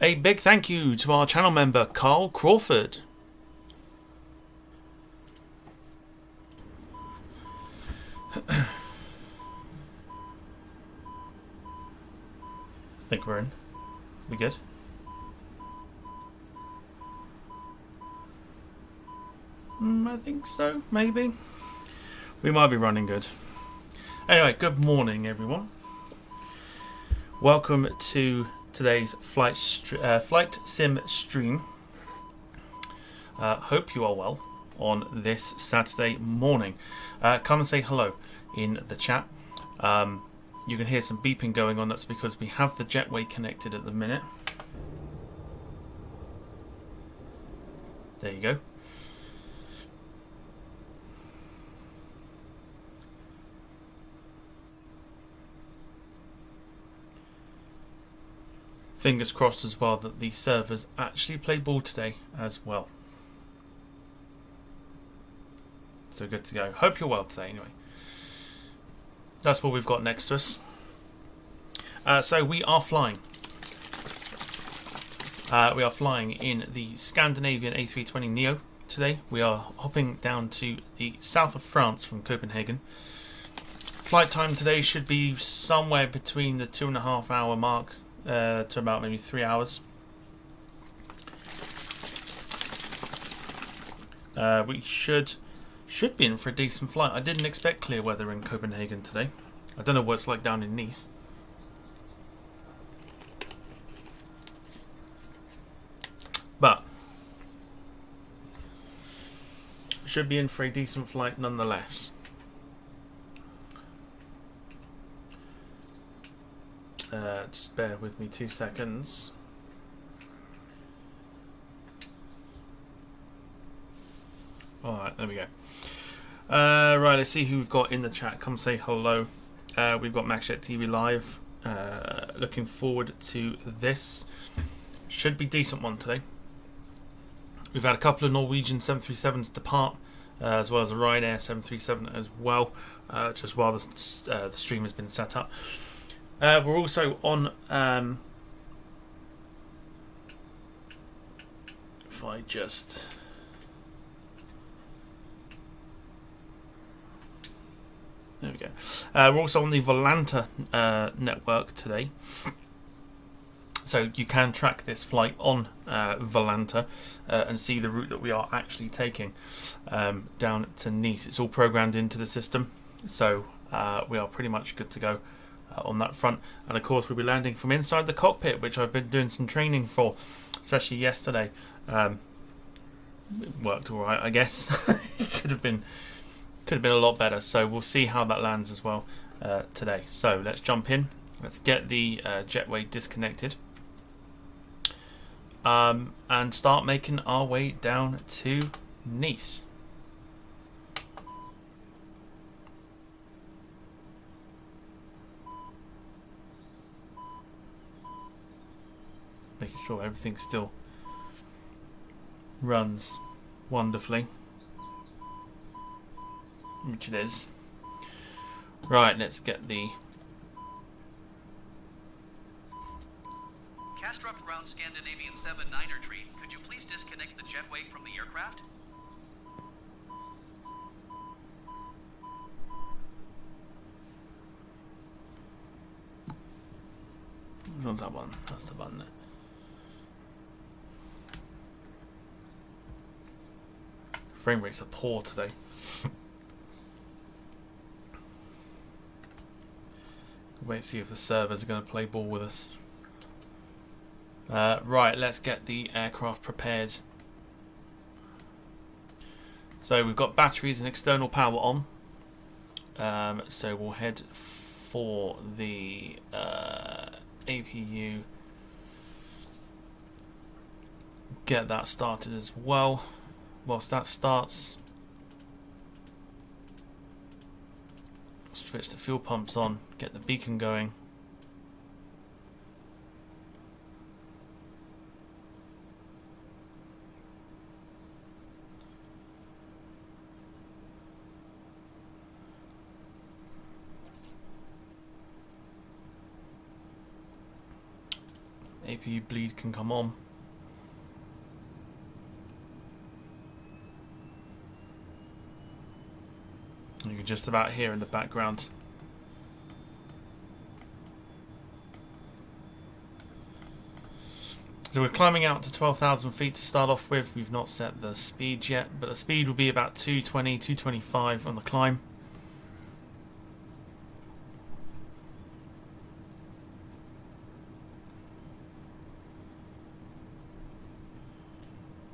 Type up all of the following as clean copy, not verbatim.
A big thank you to our channel member, Carl Crawford. I think we're in. We good? I think so, maybe. We might be running good. Anyway, good morning, everyone. Welcome to today's flight sim stream. Hope you are well on this Saturday morning. Come and say hello in the chat. You can hear some beeping going on. That's because we have the jetway connected at the minute. There you go. Fingers crossed as well that the servers actually play ball today as well. So good to go. Hope you're well today anyway. That's what we've got next to us. So we are flying. We are flying in the Scandinavian A320NEO today. We are hopping down to the south of France from Copenhagen. Flight time today should be somewhere between the 2.5 hour mark to about maybe 3 hours. We should be in for a decent flight. I didn't expect clear weather in Copenhagen today. I don't know what it's like down in Nice. But should be in for a decent flight nonetheless. Just bear with me 2 seconds. Alright, there we go. Right, let's see who we've got in the chat. Come say hello. We've got MaxJet TV Live. Looking forward to this. Should be a decent one today. We've had a couple of Norwegian 737s depart, as well as a Ryanair 737 as well, just while the stream has been set up. We're also on, if I just, there we go. We're also on the Volanta network today. So you can track this flight on Volanta and see the route that we are actually taking down to Nice. It's all programmed into the system, so we are pretty much good to go on that front. And of course we'll be landing from inside the cockpit, which I've been doing some training for, especially yesterday. It worked all right, I guess. It could have been a lot better, so we'll see how that lands as well today. So let's jump in. Let's get the jetway disconnected and start making our way down to Nice. Making sure everything still runs wonderfully, which it is. Right, let's get the Castrop ground Scandinavian 79er tree. Could you please disconnect the jetway from the aircraft? Which one's that one? That's the button there. Frame rates are poor today. Wait and see if the servers are going to play ball with us. Right, let's get the aircraft prepared. So we've got batteries and external power on. So we'll head for the APU. Get that started as well. Whilst that starts, switch the fuel pumps on, get the beacon going. APU bleed can come on. You can just about hear in the background. So we're climbing out to 12,000 feet to start off with. We've not set the speed yet, but the speed will be about 220, 225 on the climb.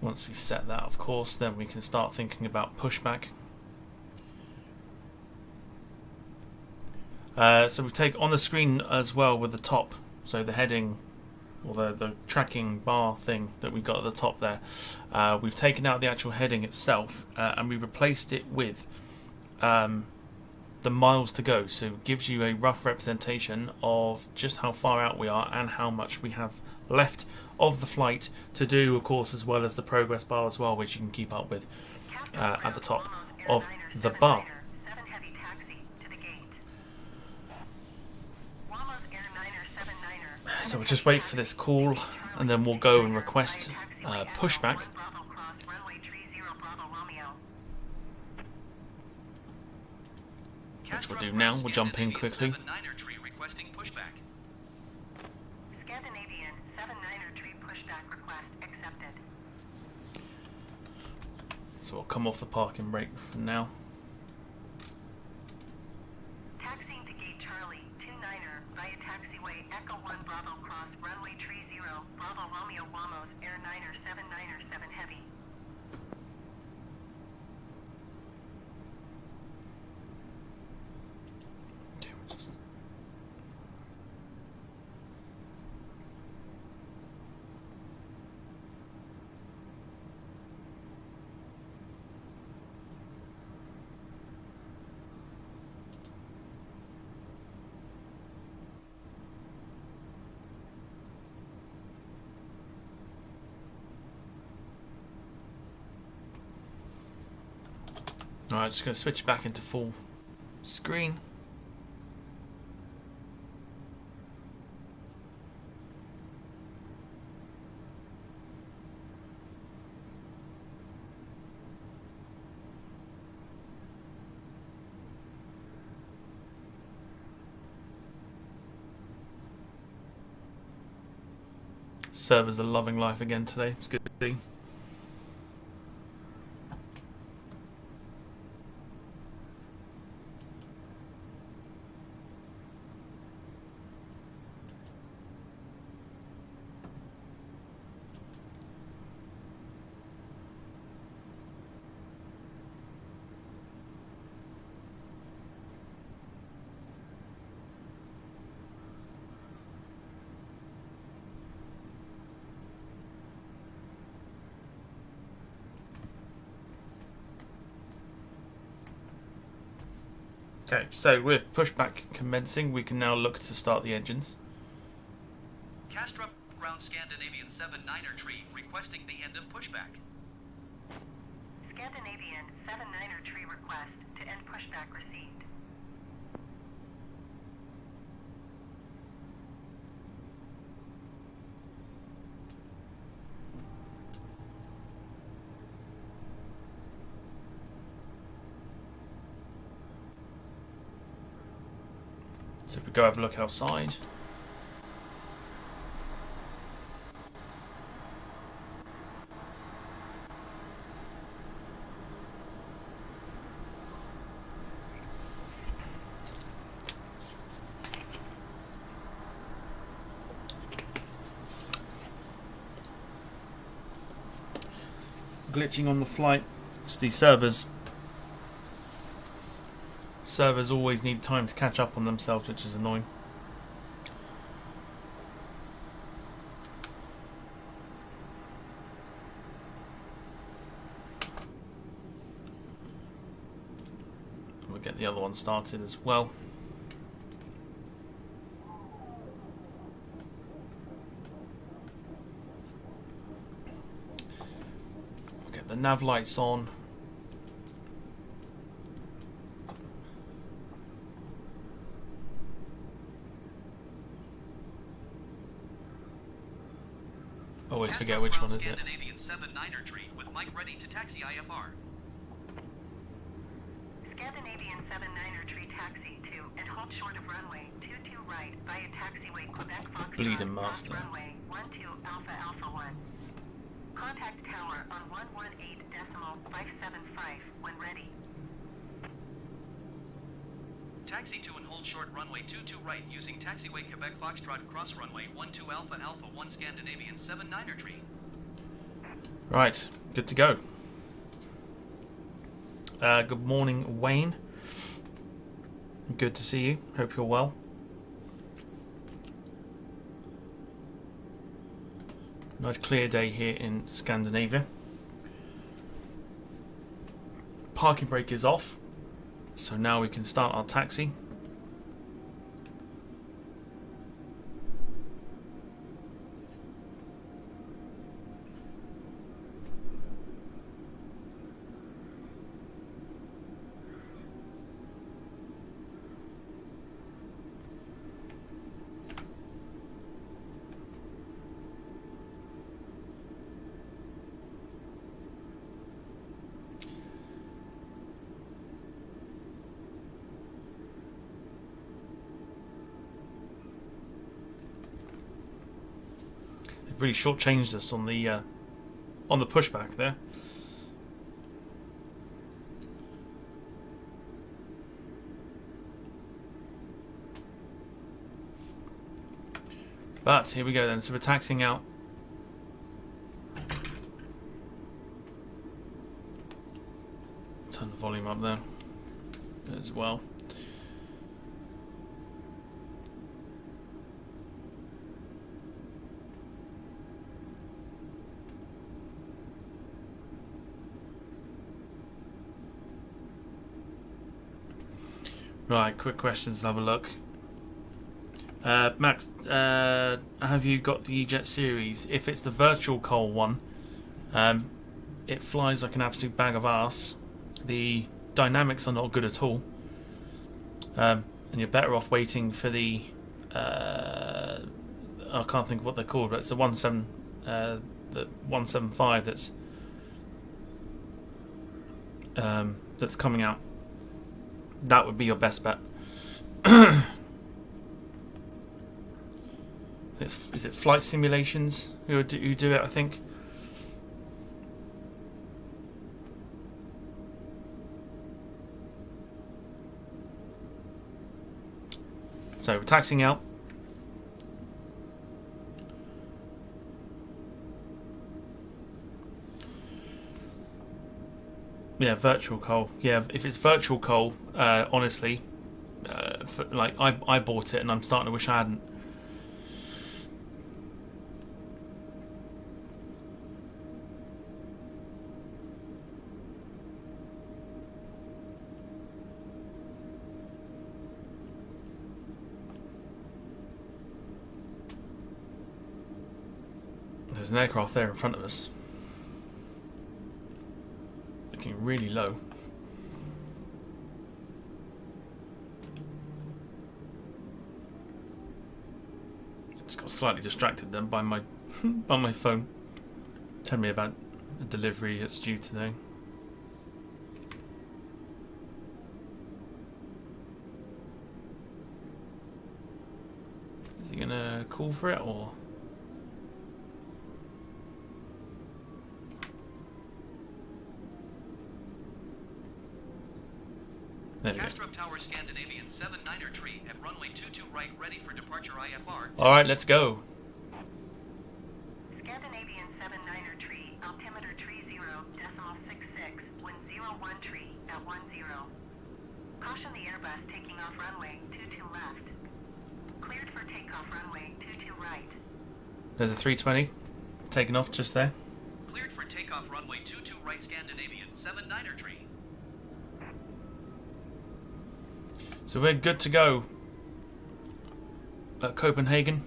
Once we've set that, of course, then we can start thinking about pushback. So we take on the screen as well with the top, so the heading, or the tracking bar thing that we've got at the top there. We've taken out the actual heading itself and we replaced it with the miles to go, so it gives you a rough representation of just how far out we are and how much we have left of the flight to do, of course, as well as the progress bar as well, which you can keep up with at the top of the bar. So we'll just wait for this call and then we'll go and request pushback. Which we'll do now. We'll jump in quickly. Scandinavian 79er tree pushback request accepted. So we'll come off the parking brake for now. Taxiing to gate Charlie 29er via taxiway Echo 1 Bravo cross runway 30 Bravo Romeo Wamos Air 9er 79er 7 heavy. Okay, we'll just... Alright, just going to switch back into full screen. Servers are loving life again today. It's good to see. Okay, so with pushback commencing, we can now look to start the engines. Castrop ground Scandinavian 79er tree requesting the end of pushback. Scandinavian 79er tree request to end pushback received. So if we go have a look outside. Glitching on the flight. It's the servers. Servers always need time to catch up on themselves, which is annoying. We'll get the other one started as well. We'll get the nav lights on. always forget which one is it. Scandinavian 79er tree with mic ready to taxi IFR. Scandinavian 79er tree taxi to and hold short of runway 22 right via taxiway Quebec Foxtrot. Bleeding master. Runway 12 Alpha Alpha 1. Contact tower on 118.575 when ready. Taxi to and hold short runway 22 right using taxiway Quebec Foxtrot cross runway 12 Alpha Alpha 1 Scandinavian 79er tree. Right, good to go. Good morning, Wayne. Good to see you. Hope you're well. Nice clear day here in Scandinavia. Parking brake is off, so now we can start our taxi. Really shortchanged us on the pushback there. But here we go then. So we're taxiing out. Turn the volume up there as well. Right, quick questions, have a look. Max, have you got the E-Jet series? If it's the virtual coal one, it flies like an absolute bag of arse. The dynamics are not good at all. And you're better off waiting for the... I can't think of what they're called, but it's the 175 that's coming out. That would be your best bet. Is it Flight Simulations who do it, I think? So we're taxiing out. Yeah, virtual coal. Yeah, if it's virtual coal, honestly, like I bought it and I'm starting to wish I hadn't. There's an aircraft there in front of us. Looking really low. Just got slightly distracted then by my by my phone. Telling me about a delivery that's due today. Is he gonna call for it or? Castrop Tower Scandinavian 79er tree at runway 22 right ready for departure IFR. Alright, let's go. Scandinavian 79er tree, altimeter tree 0.66, wind 01 tree at 10. Caution the Airbus taking off runway 22 left. Cleared for takeoff runway 22 right. There's a 320 taking off just there. Cleared for takeoff runway 22 right Scandinavian 79er tree. So we're good to go at Copenhagen.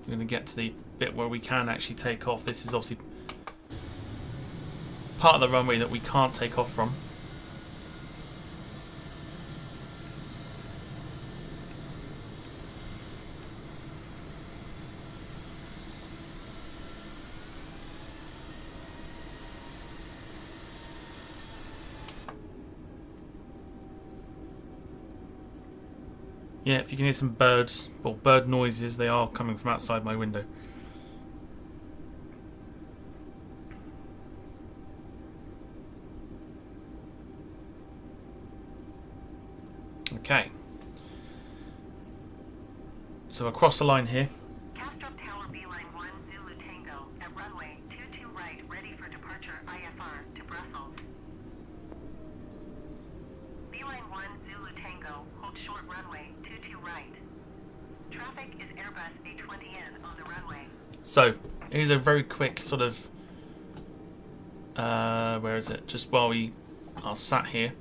We're going to get to the bit where we can actually take off. This is obviously part of the runway that we can't take off from. Yeah, if you can hear some birds, or bird noises, they are coming from outside my window. Okay. So across the line here. Castro Tower B-Line 1 Zulu Tango at runway 22 right, ready for departure IFR to Brussels. B-Line 1 Zulu Tango, hold short runway 22 right. Traffic is Airbus A320N on the runway. So, here's a very quick sort of, where is it? Just while we are sat here.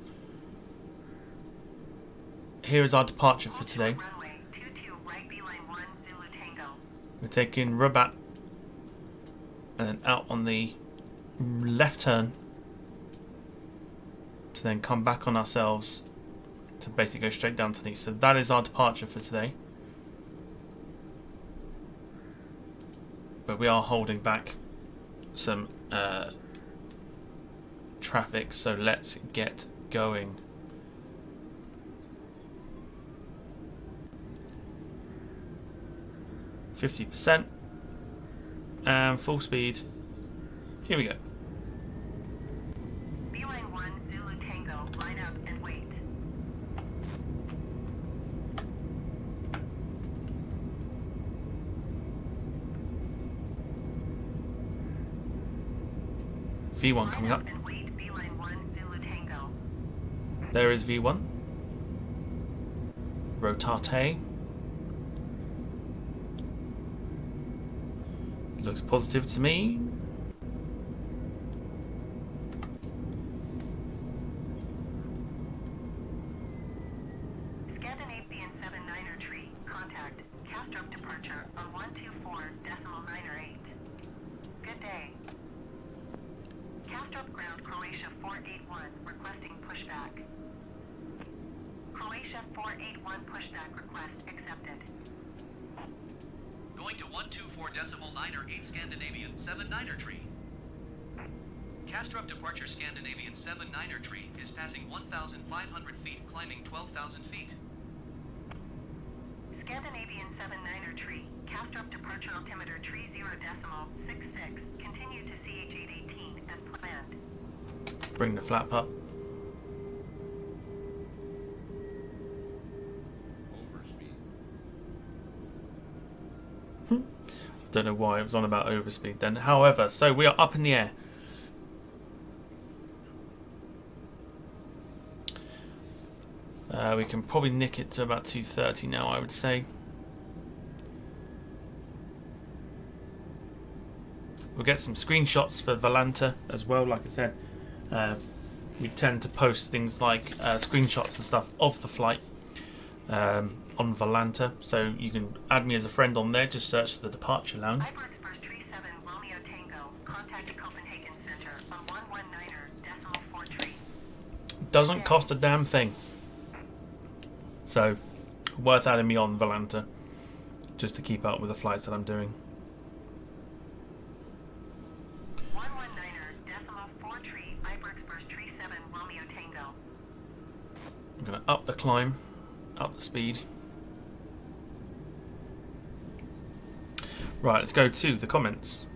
Here is our departure for today. Runway 22 right, B-Line 1 Zulu Tango. We're taking Rabat and then out on the left turn to then come back on ourselves to basically go straight down to these. So that is our departure for today. But we are holding back some traffic, so let's get going. %, and full speed. Here we go. B-Line 1 Zulu Tango, line up and wait. V1 coming up. And wait, B-Line 1 Zulu Tango. There is V1. Rotate. Looks positive to me. Scandinavian 79er tree, contact. Castrop departure on 124.908. Good day. Castrop ground Croatia 481, requesting pushback. Croatia 481 pushback request accepted. Going to 124.908 Scandinavian 79er tree. Castrop departure Scandinavian 79er tree is passing 1,500 feet, climbing 12,000 feet. Scandinavian 79er tree, Castrop departure altimeter 30.66, continue to CH818 as planned. Bring the flap up. Don't know why it was on about overspeed then. However, so we are up in the air. We can probably nick it to about 230 now, I would say. We'll get some screenshots for Volanta as well. Like I said, we tend to post things like screenshots and stuff of the flight on Volanta, so you can add me as a friend on there. Just search for the departure lounge. Hyper Express 37 Romeo Tango, contact Copenhagen Center on 119.43. Doesn't cost a damn thing, so worth adding me on Volanta just to keep up with the flights that I'm doing. 119.43, Hyper Express 37 Romeo Tango. I'm going to up the climb, up the speed. Right, let's go to the comments.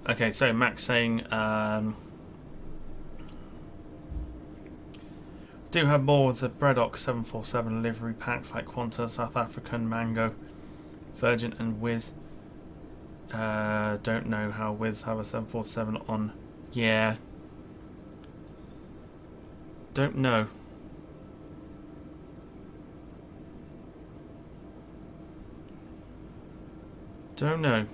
Okay, so Max saying do have more of the Braddock 747 livery packs like Qantas, South African, Mango, Virgin and Wizz. Don't know how Wizz have a 747 on. Yeah. Don't know. Don't know.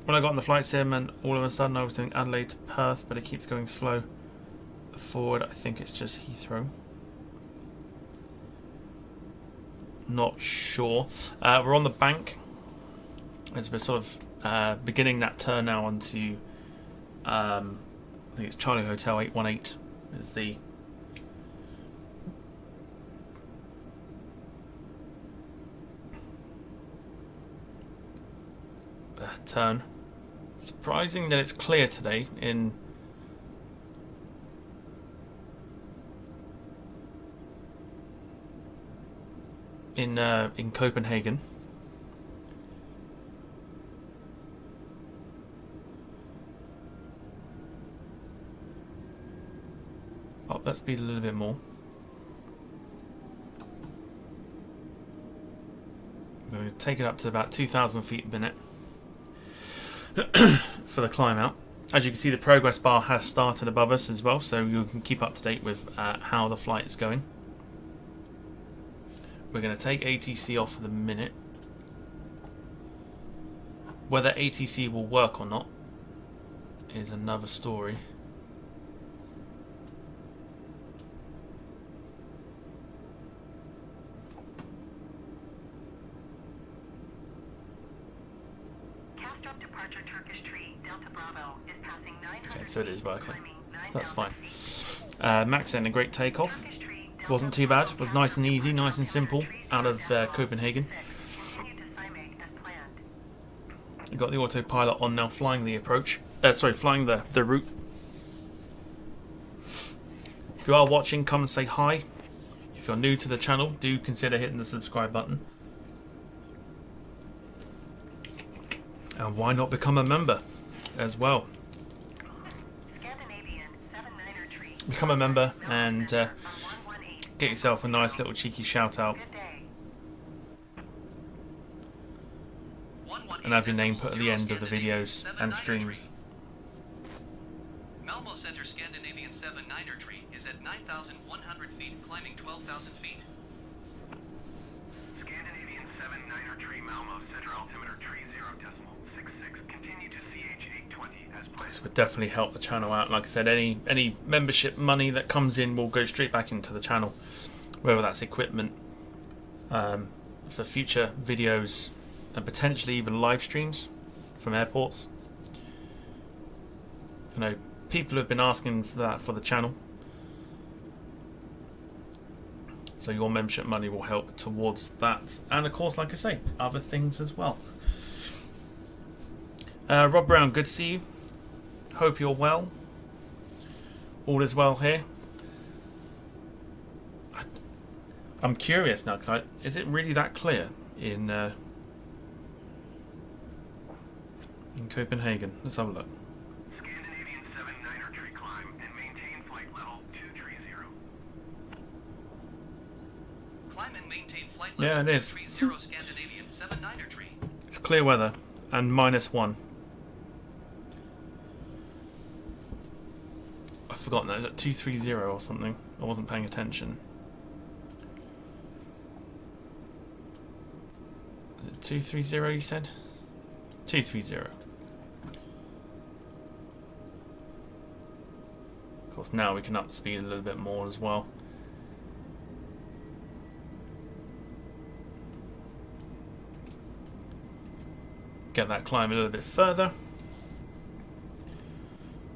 When I got on the flight sim and all of a sudden I was doing Adelaide to Perth, but it keeps going slow forward. I think it's just Heathrow. Not sure. We're on the bank as we're sort of beginning that turn now onto I think it's Charlie Hotel 818 is the turn. Surprising that it's clear today in Copenhagen. Oh, let's speed a little bit more. We're going to take it up to about 2,000 feet a minute for the climb out. As you can see, the progress bar has started above us as well, so you can keep up to date with how the flight is going. We're going to take ATC off for the minute. Whether ATC will work or not is another story. Okay, so it is working. That's fine. Max in a great takeoff. Wasn't too bad. It was nice and easy, nice and simple out of Copenhagen. We've got the autopilot on now, flying the approach. Flying the route. If you are watching, come and say hi. If you're new to the channel, do consider hitting the subscribe button. And why not become a member as well? Become a member and get yourself a nice little cheeky shout out. And have your name put at the end of the videos and streams. Malmo Center Scandinavian 79er tree is at 9,100 feet, climbing 12,000 feet. Scandinavian 79er tree, Malmo Center altimeter tree 0.66. Continue to CH820 as planned. This would definitely help the channel out. Like I said, any membership money that comes in will go straight back into the channel, whether that's equipment for future videos and potentially even live streams from airports. You know, people have been asking for that for the channel, so your membership money will help towards that, and of course, like I say, other things as well. Rob Brown, good to see you. Hope you're well. All is well here. I'm curious now, because is it really that clear in Copenhagen? Let's have a look. Scandinavian 79er tree climb and maintain flight level 230. Climb and maintain flight level Yeah, it is. 230 Scandinavian 79er tree. It's clear weather and -1. I've forgotten that. Is it 230 or something? I wasn't paying attention. Is it 230 you said? 230. Of course, now we can up speed a little bit more as well. Get that climb a little bit further.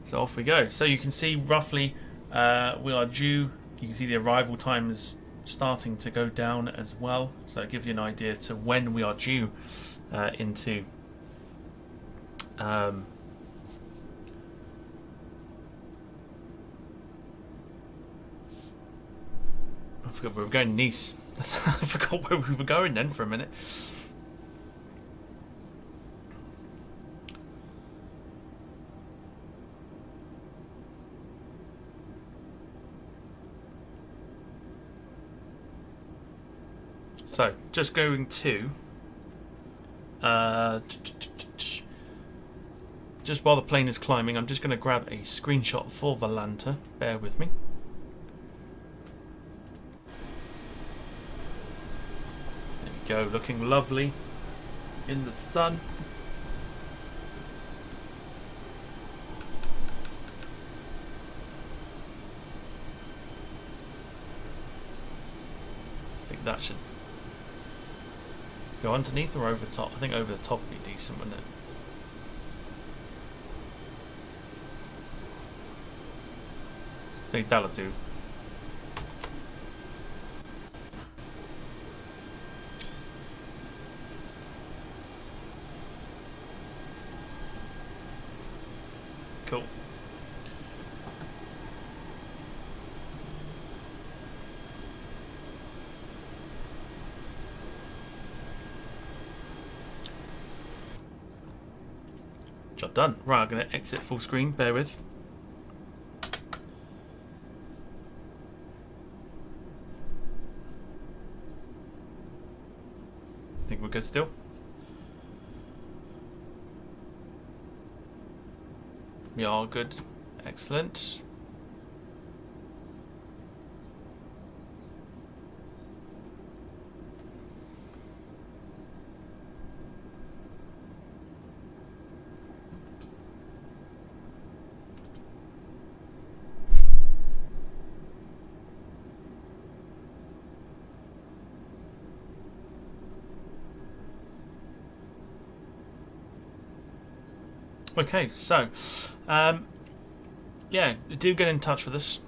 So off we go. So you can see roughly we are due. You can see the arrival time is starting to go down as well. So it gives you an idea to when we are due into I forgot we were going Nice. I forgot where we were going then for a minute. So, just going to just while the plane is climbing, I'm just going to grab a screenshot for Volanta. Bear with me. There we go, looking lovely in the sun. I think that should go underneath or over the top. I think over the top would be decent, wouldn't it? I think that'll do. cool. Job done. Right, I'm going to exit full screen. Bear with. I think we're good still. We are good. Excellent. Okay, so yeah, do get in touch with us.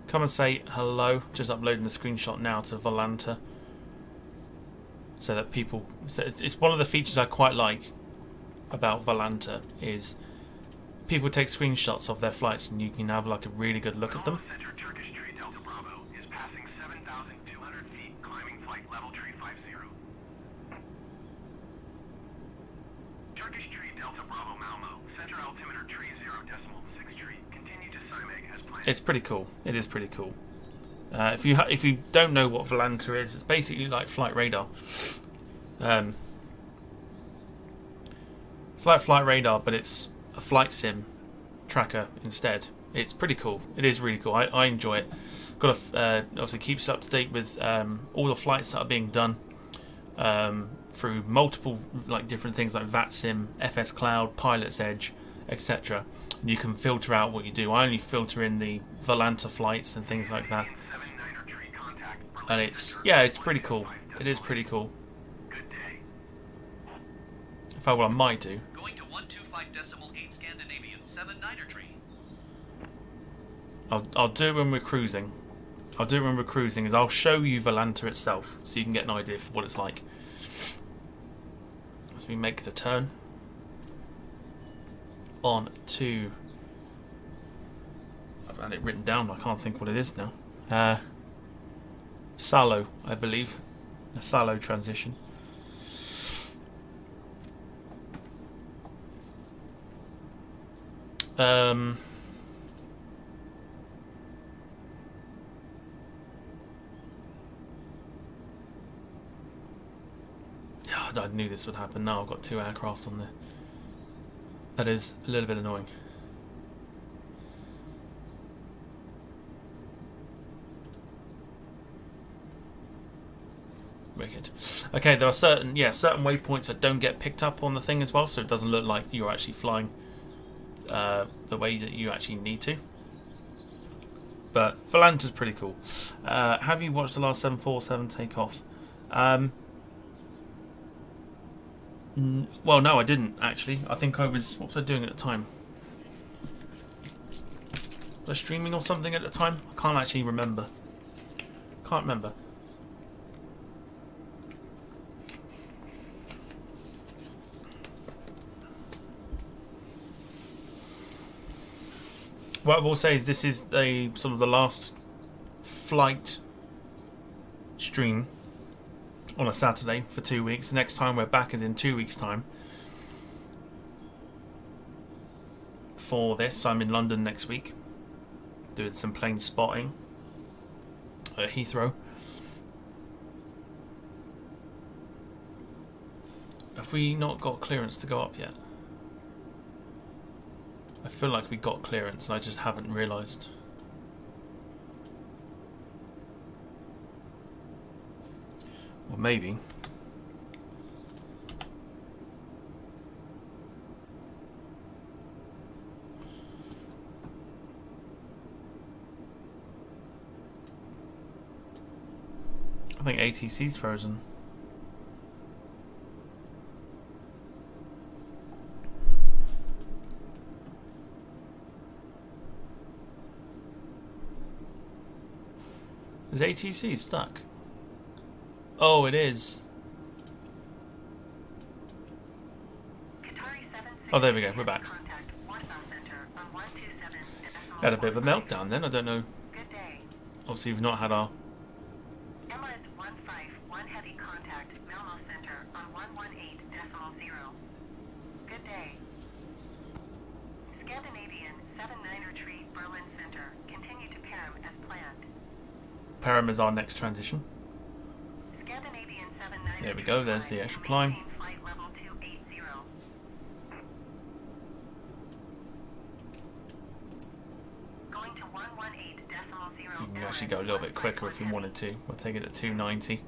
Come and say hello. Just uploading the screenshot now to Volanta, so that people. So it's one of the features I quite like about Volanta is people take screenshots of their flights and you can have like a really good look at them. It's pretty cool. It is pretty cool. If you don't know what Volanta is, it's basically like flight radar. It's like flight radar, but it's a flight sim tracker instead. It's pretty cool. It is really cool. I enjoy it. Got to obviously keeps up to date with all the flights that are being done through multiple like different things like VATSIM, FS Cloud, Pilot's Edge, etc. And you can filter out what you do. I only filter in the Volanta flights and things like that. And it's pretty cool. It is pretty cool. In fact, what I might do. Going to 125.8 Scandinavian 79er tree. I'll do it when we're cruising. I'll do it when we're cruising. Is I'll show you Volanta itself, so you can get an idea for what it's like. As we make the turn on to. I've had it written down. I can't think what it is now. Salo, I believe. A Salo transition. I knew this would happen. Now I've got 2 aircraft on there. That is a little bit annoying. Wicked. Okay, there are certain waypoints that don't get picked up on the thing as well, so it doesn't look like you're actually flying the way that you actually need to. But Volanta's pretty cool. Have you watched the last 747 take off? Well, no, I didn't actually. I think I was. What was I doing at the time? Was I streaming or something at the time? I can't actually remember. Can't remember. What I will say is this is the sort of the last flight stream on a Saturday for 2 weeks. The next time we're back is in 2 weeks' time. For this, I'm in London next week, doing some plane spotting at Heathrow. Have we not got clearance to go up yet? I feel like we got clearance and I just haven't realised. Or maybe. I think ATC's frozen. Is ATC stuck? Oh, it is. Oh, there we go. We're back. Contact Warsaw Center on 127 Had a bit of a meltdown then. I don't know. Good day. Obviously, we've not had our... Emirates 151 heavy contact Malmo Center on 118.0. Good day. Scandinavian 79er Tree Berlin Center. Continue to Perm as planned. Perm is our next transition. Scandinavian 79er There we go. There's the extra climb. Flight level 280. Going to 118.0. You can actually go a little bit quicker if you wanted to. We'll take it at 290.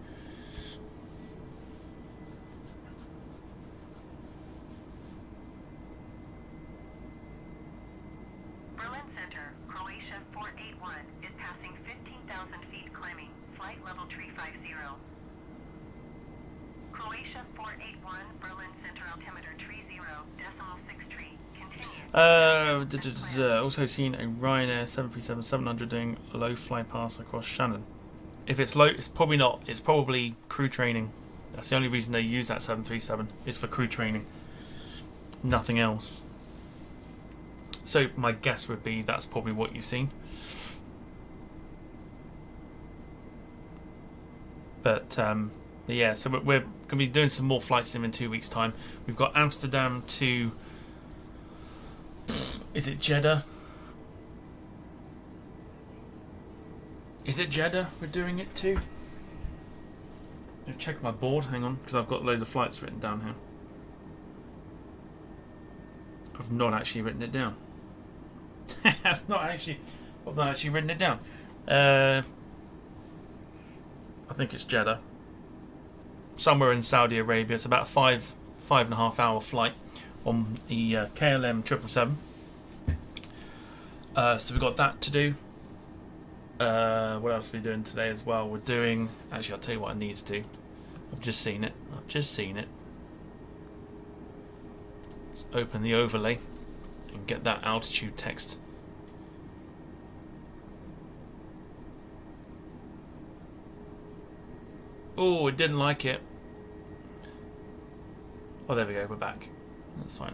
Berlin Center, Croatia 481 is passing 15,000 feet climbing. Flight level 350. Croatia 481, Berlin Center altimeter 30.63. Continue. Also seen a Ryanair 737-700 doing a low fly pass across Shannon. If it's low, it's probably not. It's probably crew training. That's the only reason they use that 737 is for crew training. Nothing else. So my guess would be that's probably what you've seen. But yeah, so we're going to be doing some more flight sim in 2 weeks' time. We've got Amsterdam to... Is it Jeddah? Is it Jeddah we're doing it to? I'll check my board, hang on, because I've got loads of flights written down here. I've not actually written it down. I've not actually written it down. I think it's Jeddah. Somewhere in Saudi Arabia. It's about a 5.5 hour flight on the KLM 777. So we've got that to do. What else are we doing today as well? We're doing... Actually, I'll tell you what I need to do. I've just seen it. Let's open the overlay and get that altitude text. Oh, it didn't like it. Oh, there we go. We're back. That's fine.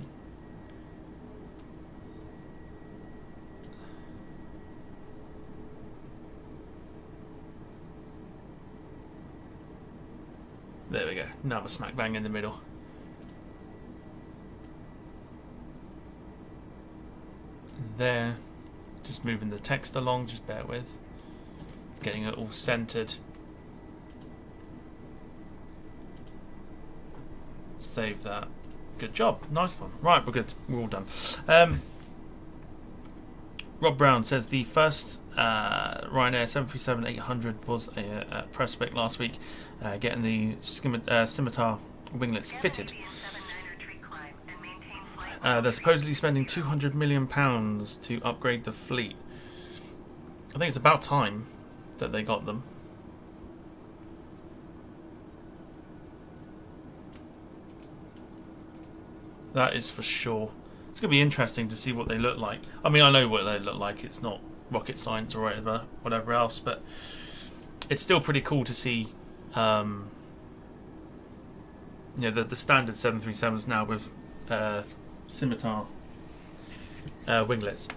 There we go. Now we're smack bang in the middle. There. Just moving the text along. Just bear with. Getting it all centered. Save that. Good job. Nice one. Right, we're good. We're all done. Rob Brown says the first Ryanair 737-800 was a press spec last week, getting the scimitar winglets fitted. They're supposedly spending £200 million to upgrade the fleet. I think it's about time that they got them. That is for sure. It's going to be interesting to see what they look like. I mean, I know what they look like. It's not rocket science or whatever else, but it's still pretty cool to see. You know, the standard 737s now with scimitar winglets.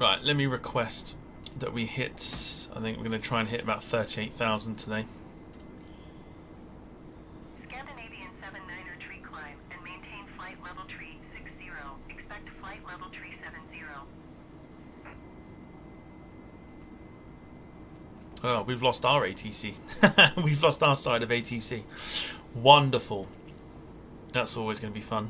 Right, let me request that we hit, I think we're going to try and hit about 38,000 today. Scandinavian 79er tree climb and maintain flight level tree 60. Expect flight level tree 70. Oh, we've lost our ATC. We've lost our side of ATC. Wonderful. That's always going to be fun.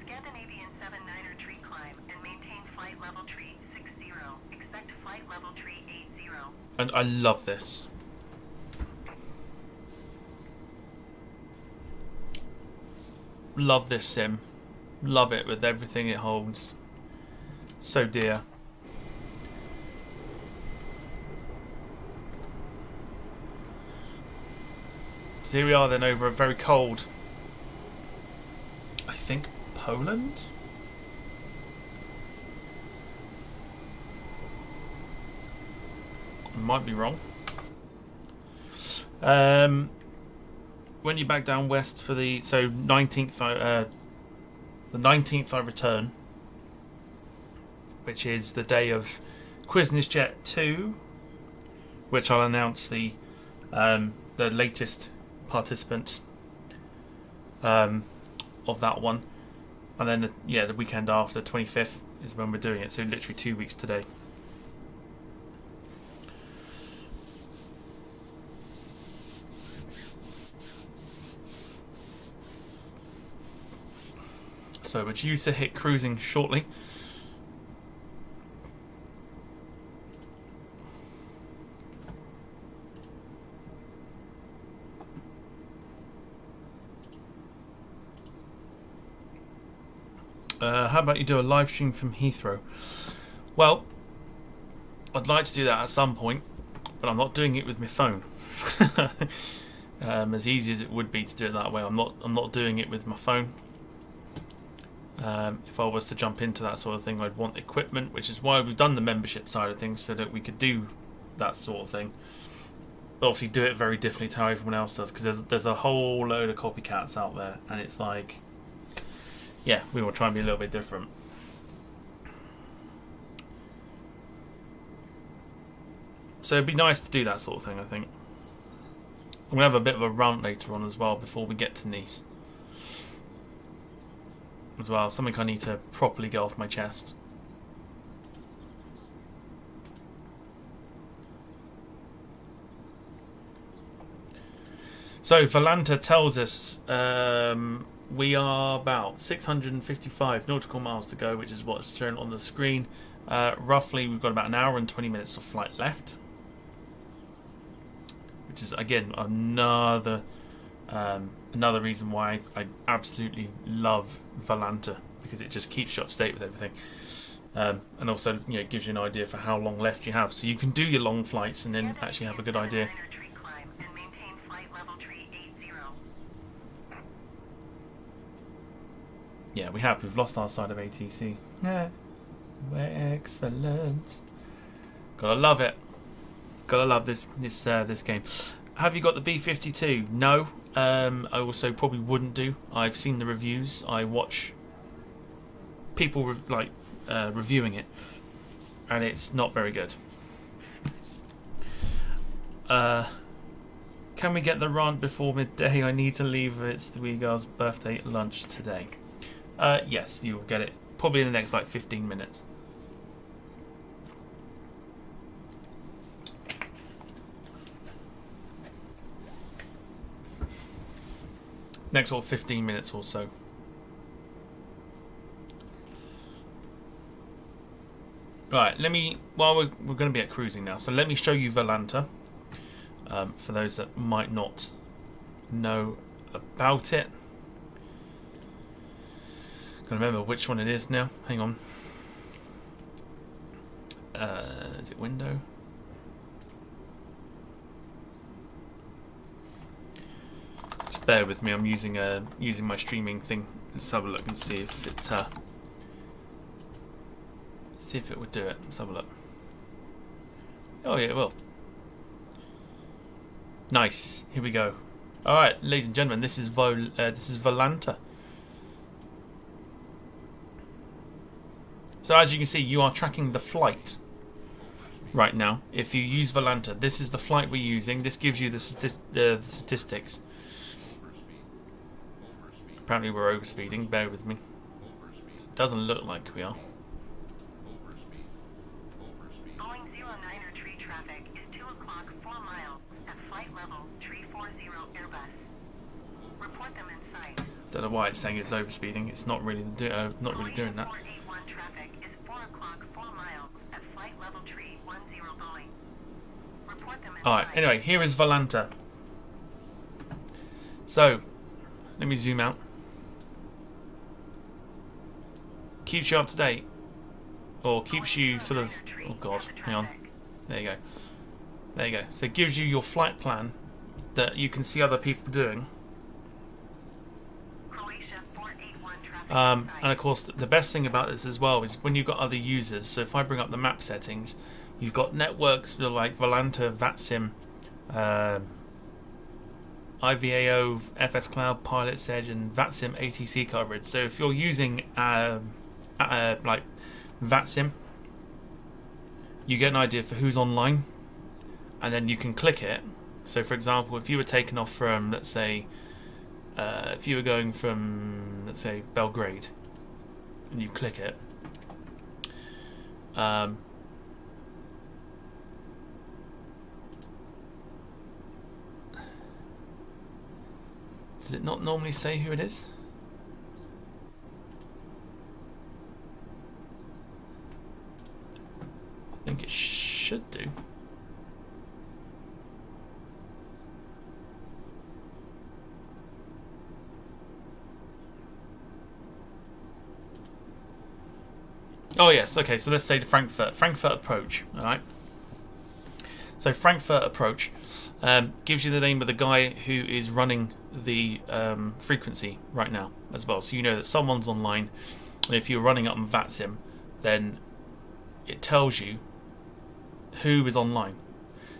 Scandinavian 79er tree climb and maintain flight level tree 60. Expect flight level tree 80. And I love this. Love this sim. Love it with everything it holds. So dear. So here we are then over a very cold, I think, Poland? I might be wrong. When you back down west for the 19th, the 19th I return, which is the day of QuiznessJet 2, which I'll announce the latest participant of that one, and then the weekend after, 25th, is when we're doing it. So literally 2 weeks today. So we're due to hit cruising shortly. How about you do a live stream from Heathrow? Well, I'd like to do that at some point, but I'm not doing it with my phone. As easy as it would be to do it that way, I'm not doing it with my phone. If I was to jump into that sort of thing, I'd want equipment, which is why we've done the membership side of things, so that we could do that sort of thing. But obviously do it very differently to how everyone else does, because there's a whole load of copycats out there, and it's like, yeah, we will try and be a little bit different. So it'd be nice to do that sort of thing, I think. I'm going to have a bit of a rant later on as well before we get to Nice. As well, something I need to properly get off my chest. So Volanta tells us we are about 655 nautical miles to go, which is what's shown on the screen. Roughly, we've got about an hour and 20 minutes of flight left, which is again another reason why I absolutely love Volanta, because it just keeps you up to date with everything, and also it gives you an idea for how long left you have, so you can do your long flights and then actually have a good idea. Yeah, we've lost our side of ATC. Yeah, we're excellent. Gotta love it. Gotta love this game. Have you got the B-52? No. I also probably wouldn't do. I've seen the reviews. I watch people reviewing it, and it's not very good. Can we get the rant before midday? I need to leave. It's the wee girl's birthday lunch today. Yes, you'll get it probably in the next 15 minutes. Next 15 minutes or so. Right, while we're going to be at cruising now, so let me show you Volanta, for those that might not know about it. Can't remember which one it is now. Hang on. Is it window? Just bear with me. I'm using my streaming thing. Let's have a look and see if it would do it. Let's have a look. Oh yeah, it will. Nice. Here we go. All right, ladies and gentlemen, this is Volanta. So as you can see, you are tracking the flight right now. If you use Volanta, this is the flight we're using. This gives you the statistics. Apparently we're overspeeding. Bear with me. It doesn't look like we are. Boeing 09er tree traffic is 2 o'clock 4 miles at flight level 340 Airbus. Report them in sight. Don't know why it's saying it's overspeeding. It's not really doing that. Alright, anyway, here is Volanta. So, let me zoom out. Keeps you up to date. Or keeps you sort of... Oh god, hang on. There you go. There you go. So it gives you your flight plan that you can see other people doing. Croatia 481 traffic And of course, the best thing about this as well is when you've got other users. So if I bring up the map settings, you've got networks like Volanta, VATSIM, IVAO, FS Cloud, Pilot's Edge, and VATSIM ATC coverage. So if you're using like VATSIM, you get an idea for who's online, and then you can click it. So for example, if you were taking off from, let's say, if you were going from, let's say, Belgrade, and you click it, does it not normally say who it is? I think it should do. Oh yes, okay, so let's say the Frankfurt approach, alright? So Frankfurt approach gives you the name of the guy who is running the frequency right now as well. So you know that someone's online, and if you're running up on VATSIM, then it tells you who is online.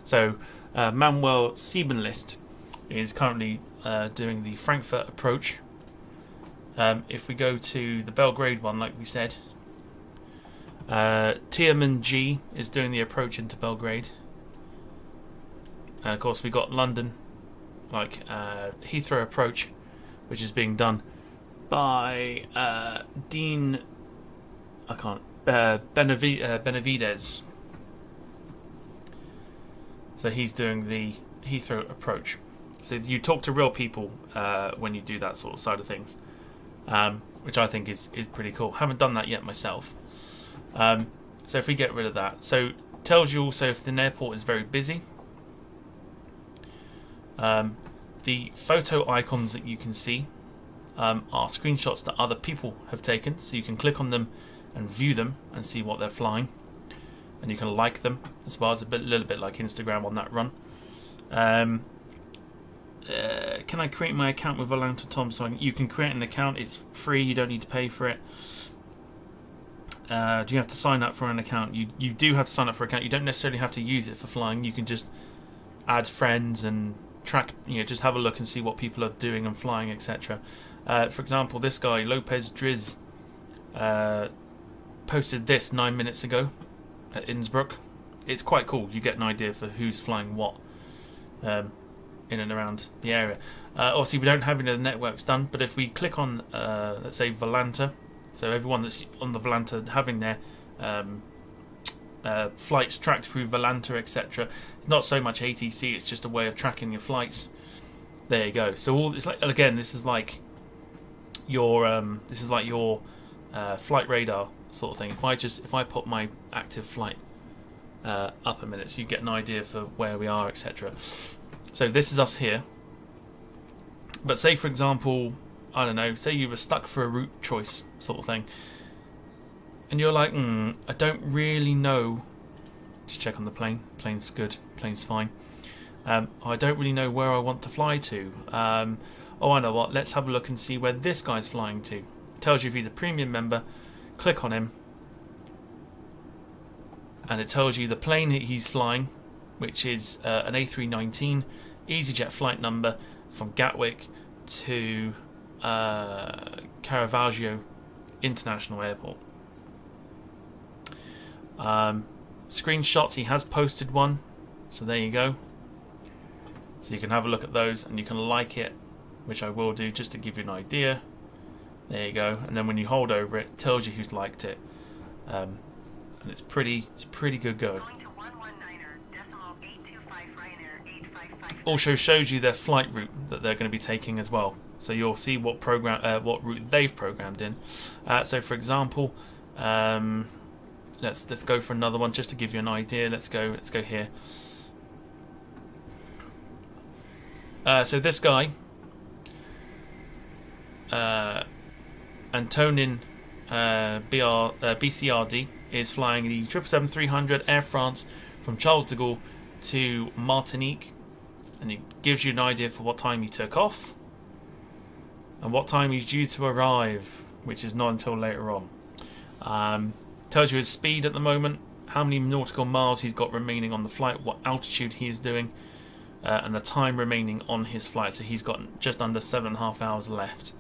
So Manuel Siebenlist is currently doing the Frankfurt approach. If we go to the Belgrade one, like we said, Tierman G is doing the approach into Belgrade. And of course we got London, like Heathrow approach, which is being done by Dean, I can't, Benavides. So he's doing the Heathrow approach. So you talk to real people when you do that sort of side of things, which I think is pretty cool. Haven't done that yet myself. So if we get rid of that, so it tells you also if the airport is very busy. The photo icons that you can see are screenshots that other people have taken, so you can click on them and view them and see what they're flying, and you can like them as well. It's a little bit like Instagram on that run. Can I create my account with Volanta Tom? So you can create an account. It's free. You don't need to pay for it. Do you have to sign up for an account? You do have to sign up for an account. You don't necessarily have to use it for flying. You can just add friends and track, just have a look and see what people are doing and flying, etc. For example, this guy Lopez Driz posted this 9 minutes ago at Innsbruck. It's quite cool. You get an idea for who's flying what in and around the area. Obviously we don't have any of the networks done, but if we click on let's say Volanta, so everyone that's on the Volanta having their flights tracked through Volanta, etc. It's not so much ATC; it's just a way of tracking your flights. There you go. So all it's like, again, this is like your flight radar sort of thing. If I put my active flight up a minute, so you get an idea for where we are, etc. So this is us here. But say for example, I don't know, say you were stuck for a route choice sort of thing, and you're like, I don't really know. Just check on the plane. Plane's good. Plane's fine. I don't really know where I want to fly to. Oh, I know what. Let's have a look and see where this guy's flying to. It tells you if he's a premium member. Click on him, and it tells you the plane that he's flying, which is an A319 EasyJet flight number from Gatwick to Caravaggio International Airport. Screenshots, he has posted one, so there you go. So you can have a look at those and you can like it, which I will do just to give you an idea. There you go. And then when you hold over it, it tells you who's liked it, and it's pretty good going. Also shows you their flight route that they're going to be taking as well, so you'll see what route they've programmed in. So for example, let's go for another one just to give you an idea. Let's go here. So this guy, Antonin BCRD, is flying the 777-300 Air France from Charles de Gaulle to Martinique. and it gives you an idea for what time he took off and what time he's due to arrive, which is not until later on. Tells you his speed at the moment, how many nautical miles he's got remaining on the flight, what altitude he is doing, and the time remaining on his flight. So he's got just under 7.5 hours left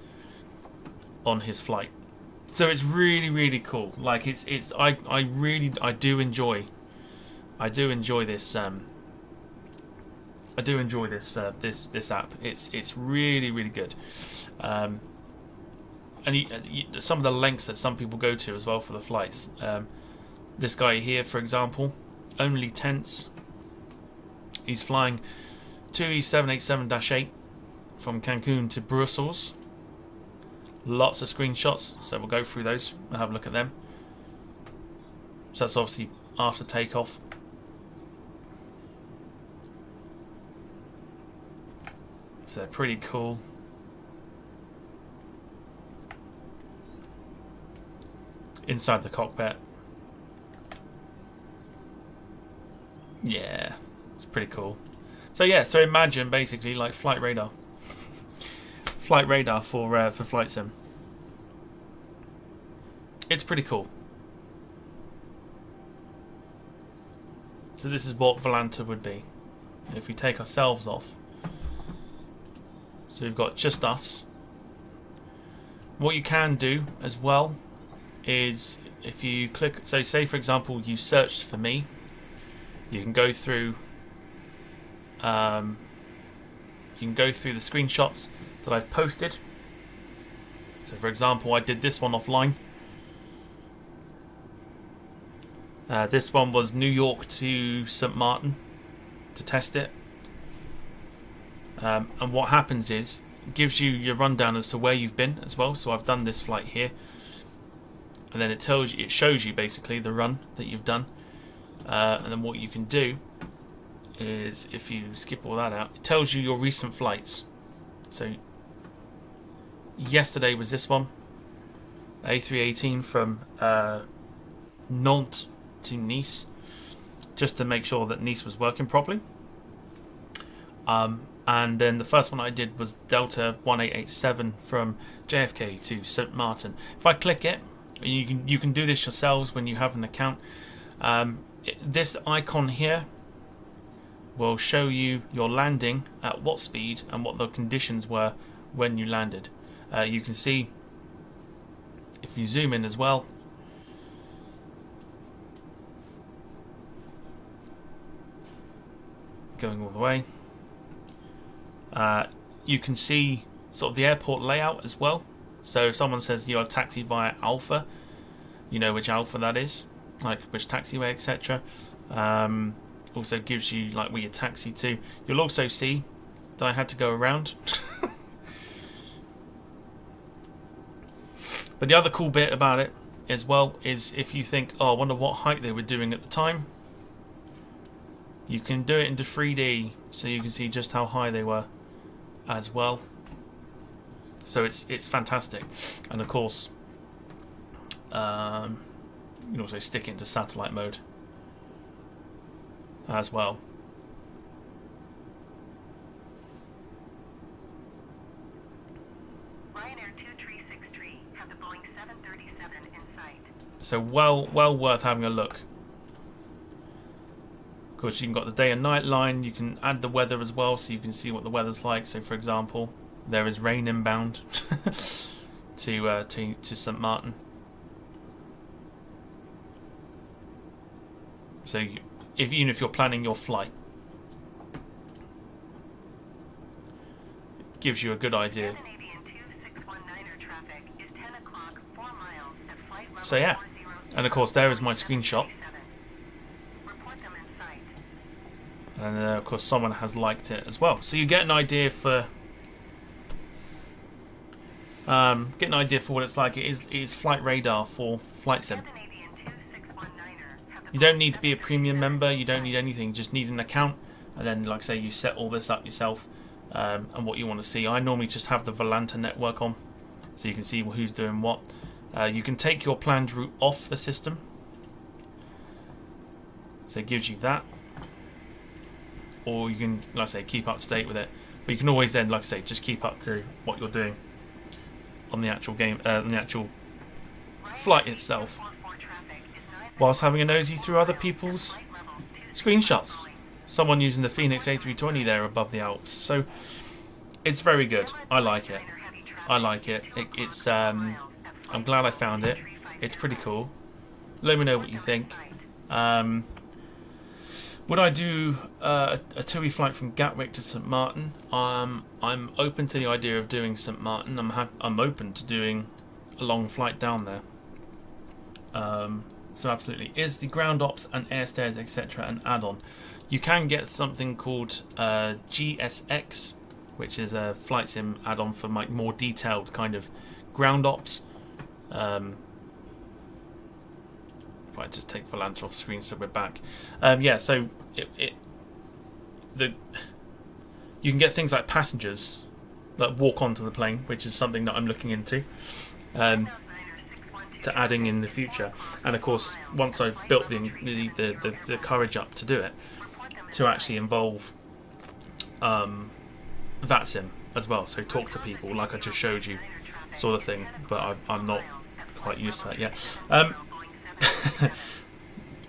on his flight. So it's really, really cool. Like I do enjoy this. I do enjoy this app. It's really, really good. And some of the lengths that some people go to as well for the flights. This guy here, for example, only tense. He's flying 2E787-8 from Cancun to Brussels. Lots of screenshots, so we'll go through those and have a look at them. So that's obviously after takeoff. So they're pretty cool. Inside the cockpit. Yeah, it's pretty cool. So yeah, so imagine basically like flight radar. Flight radar for Flight Sim. It's pretty cool. So this is what Volanta would be if we take ourselves off. So we've got just us. What you can do as well is if you click, so say for example you searched for me, you can go through the screenshots that I've posted. So for example, I did this one offline. This one was New York to St. Martin to test it. And what happens is it gives you your rundown as to where you've been as well. So I've done this flight here, and then it shows you basically the run that you've done. And then what you can do is, if you skip all that out, it tells you your recent flights. So yesterday was this one, A318 from Nantes to Nice, just to make sure that Nice was working properly. And then the first one I did was Delta 1887 from JFK to St. Martin. If I click it, you can do this yourselves when you have an account. This icon here will show you your landing at what speed and what the conditions were when you landed. You can see, if you zoom in as well, going all the way, you can see sort of the airport layout as well. So if someone says you're a taxi via Alpha, you know which Alpha that is, like which taxiway, etc. Also gives you like where you taxi to. You'll also see that I had to go around. But the other cool bit about it as well is if you think, oh, I wonder what height they were doing at the time, you can do it into 3D, so you can see just how high they were as well. So it's fantastic. And of course, you can also stick it into satellite mode as well. Ryanair 2363 have the Boeing 737 in sight. So well worth having a look. Of course, you can got the day and night line. You can add the weather as well, so you can see what the weather's like. So, for example, there is rain inbound to St. Martin. So, even if you're planning your flight, it gives you a good idea. So yeah, and of course there is my screenshot. And of course someone has liked it as well, so you get an idea for what it's like. It is flight radar for Flight Sim. You don't need to be a premium member, you don't need anything, you just need an account, and then like I say, you set all this up yourself, and what you want to see. I normally just have the Volanta network on, so you can see who's doing what. You can take your planned route off the system, so it gives you that. or you can, like I say, keep up to date with it. But you can always then, like I say, just keep up to what you're doing on the actual game, on the actual flight itself, whilst having a nosy through other people's screenshots. Someone using the Phoenix A320 there above the Alps. So it's very good. I like it. I like it. It's I'm glad I found it. It's pretty cool. Let me know what you think. Would I do a TUI flight from Gatwick to St Martin? I'm open to the idea of doing St Martin. I'm open to doing a long flight down there. So absolutely. Is the ground ops and air stairs etc. an add-on? You can get something called GSX, which is a flight sim add-on for like more detailed kind of ground ops. If I just take Volanta off screen so we're back. Yeah, so you can get things like passengers that walk onto the plane, which is something that I'm looking into to adding in the future. And of course, once I've built the courage up to do it, to actually involve VATSIM as well. So talk to people like I just showed you, sort of thing. But I'm not quite used to that yet.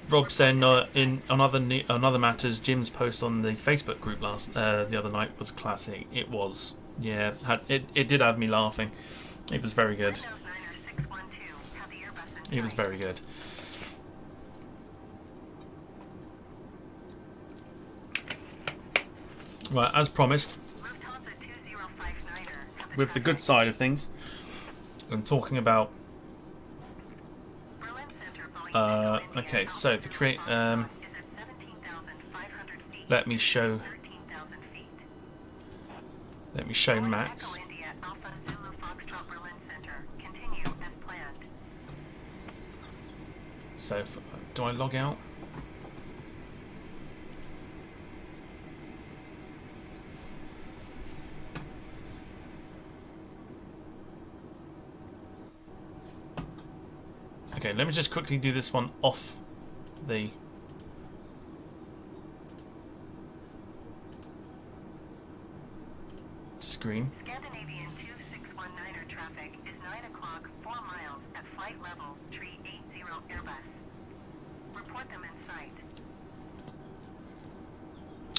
Rob saying on other matters, Jim's post on the Facebook group the other night was classic. It was, yeah, it did have me laughing. It was very good. It was very good. Right, as promised, with the good side of things, I'm talking about. Okay, so the create. Let me show Max. So, do I log out? Okay, let me just quickly do this one off the screen. Scandinavian 2619er traffic is 9 o'clock, 4 miles at flight level 380 Airbus. Report them in sight.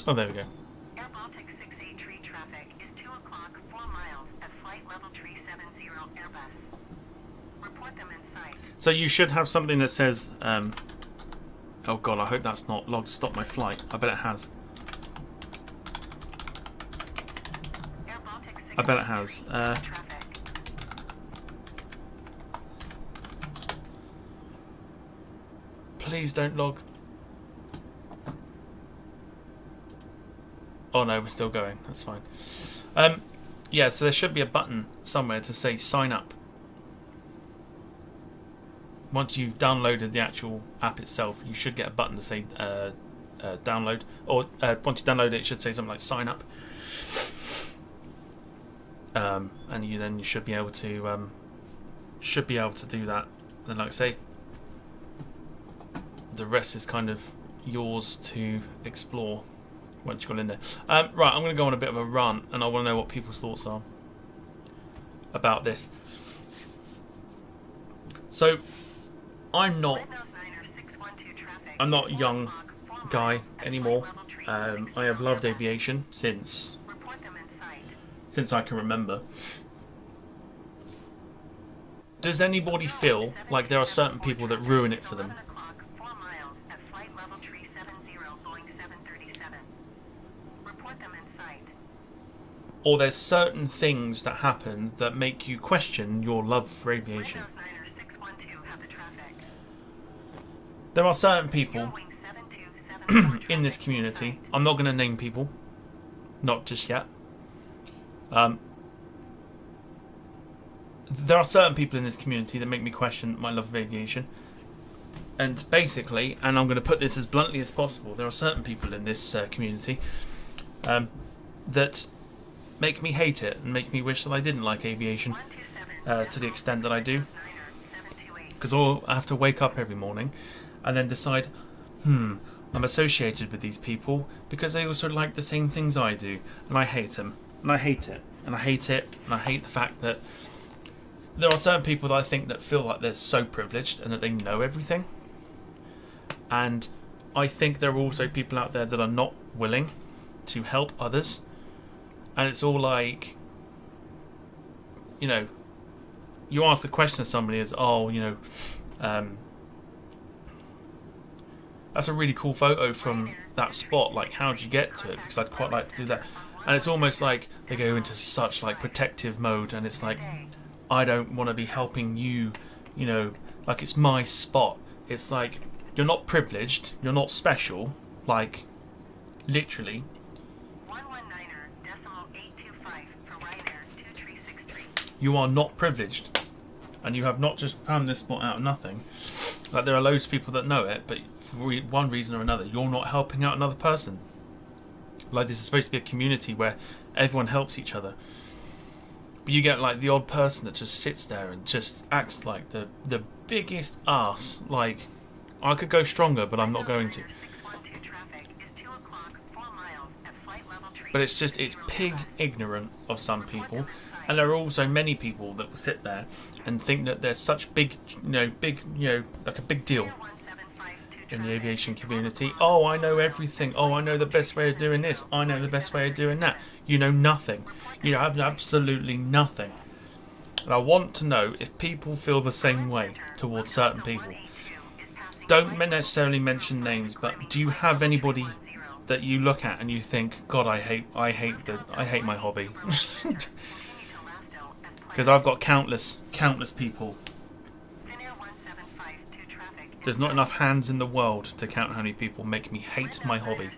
Oh, there we go. Air Baltic 683 traffic is 2 o'clock, 4 miles at flight level 370 Airbus. Report them in sight. So you should have something that says, oh god, I hope that's not logged stop my flight. I bet it has. I bet it has. Please don't log. Oh no, we're still going. That's fine. Yeah, so there should be a button somewhere to say sign up. Once you've downloaded the actual app itself, you should get a button to say download, or once you download it, it should say something like sign up, and you should be able to do that. Then, like I say, the rest is kind of yours to explore once you've got in there. Right, I'm going to go on a bit of a rant, and I want to know what people's thoughts are about this. So, I'm not a young guy anymore. I have loved aviation since I can remember. Does anybody feel like there are certain people that ruin it for them? Or there's certain things that happen that make you question your love for aviation? There are certain people in this community, I'm not going to name people, not just yet. There are certain people in this community that make me question my love of aviation. And basically, and I'm going to put this as bluntly as possible, there are certain people in this community that make me hate it and make me wish that I didn't like aviation to the extent that I do. Because I have to wake up every morning and then decide, I'm associated with these people because they also like the same things I do, and I hate them, and I hate it, and I hate it, and I hate the fact that there are certain people that I think that feel like they're so privileged and that they know everything, and I think there are also people out there that are not willing to help others, and it's all like, you know, you ask the question of somebody as, oh, you know, that's a really cool photo from that spot, like how'd you get to it, because I'd quite like to do that. And it's almost like they go into such like protective mode, and it's like, I don't want to be helping you, you know, like it's my spot. It's like, you're not privileged, you're not special, like literally. 119.825 for Ryanair 2363. You are not privileged, and you have not just found this spot out of nothing. Like, there are loads of people that know it, but for one reason or another, you're not helping out another person. Like, this is supposed to be a community where everyone helps each other. But you get, like, the odd person that just sits there and just acts like the biggest ass. Like, I could go stronger, but I'm not going to. 612 traffic is 2 o'clock, 4 miles at flight level tree. But it's just, it's pig ignorant of some people. And there are also many people that will sit there and think that there's such big, like a big deal in the aviation community. Oh, I know everything. Oh, I know the best way of doing this. I know the best way of doing that. You know nothing. You know absolutely nothing. And I want to know if people feel the same way towards certain people. Don't necessarily mention names, but do you have anybody that you look at and you think, God, I hate my hobby? Because I've got countless people. There's not enough hands in the world to count how many people make me hate my hobby.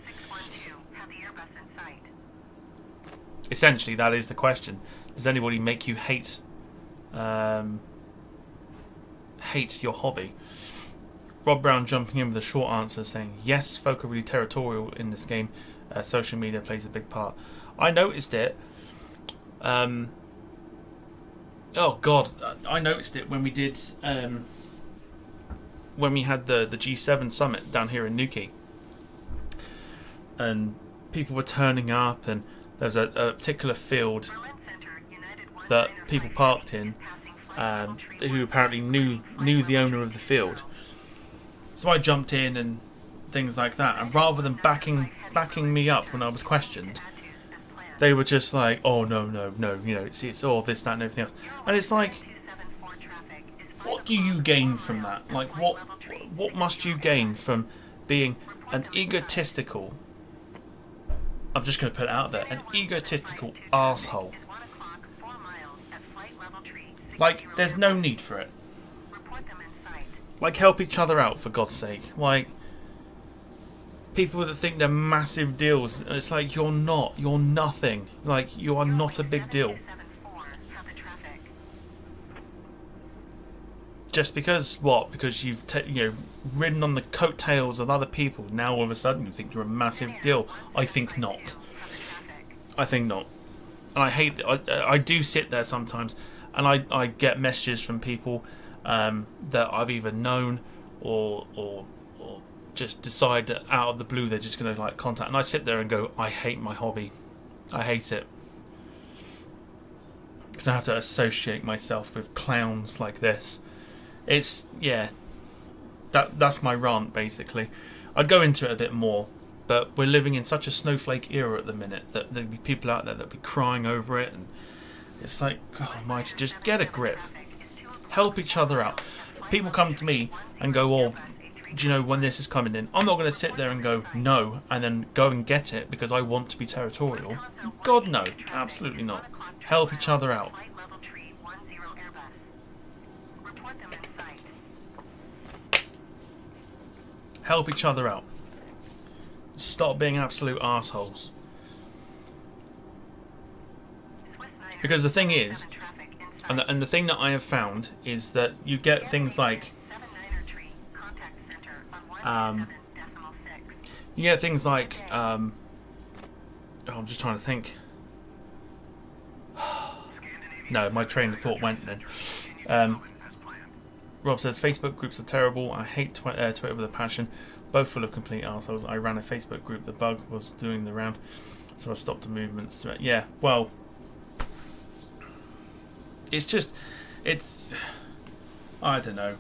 Essentially, that is the question. Does anybody make you hate your hobby? Rob Brown jumping in with a short answer saying, yes, folk are really territorial in this game. Social media plays a big part. I noticed it. Oh God, I noticed it when we did, when we had the G7 summit down here in Newquay, and people were turning up, and there was a particular field that people parked in, who apparently knew the owner of the field. So I jumped in and things like that, and rather than backing me up when I was questioned, they were just like, oh no, you know, it's all this, that, and everything else. And it's like, what do you gain from that? Like, what must you gain from being an egotistical, I'm just going to put it out there, an egotistical arsehole? Like, there's no need for it. Like, help each other out, for God's sake. Like, people that think they're massive deals, it's like, you're nothing. Like, you are not a big deal. Just because, what? Because you've ridden on the coattails of other people, now all of a sudden you think you're a massive deal. I think not. I think not. And I hate that. I do sit there sometimes, and I get messages from people that I've either known or just decide that out of the blue they're just going to like contact, and I sit there and go, I hate my hobby. I hate it. Because I have to associate myself with clowns like this. It's, yeah, that's my rant, basically. I'd go into it a bit more, but we're living in such a snowflake era at the minute that there'd be people out there that'd be crying over it, and it's like, God almighty, just get a grip. Help each other out. People come to me and go, oh, do you know when this is coming in? I'm not going to sit there and go, no, and then go and get it because I want to be territorial. God, no. Absolutely not. Help each other out. Help each other out. Stop being absolute arseholes. Because the thing is, and the thing that I have found is that you get things like, I'm just trying to think. No, my train of thought went then. Rob says, Facebook groups are terrible. I hate Twitter with a passion. both full of complete arseholes. I ran a Facebook group. The bug was doing the round, so I stopped the movements. Yeah, well, it's just, it's, I don't know.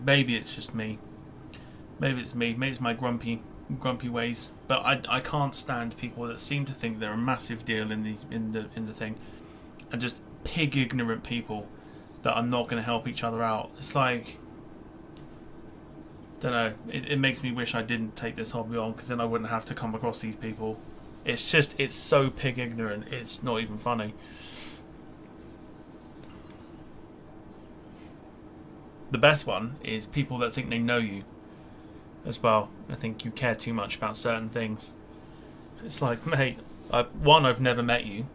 Maybe it's just me. Maybe it's me. Maybe it's my grumpy ways. But I can't stand people that seem to think they're a massive deal in the thing, and just pig ignorant people that are not going to help each other out. It's like, don't know. It makes me wish I didn't take this hobby on, because then I wouldn't have to come across these people. It's just, it's so pig ignorant. It's not even funny. The best one is people that think they know you as well. I think you care too much about certain things. It's like, mate, one, I've never met you.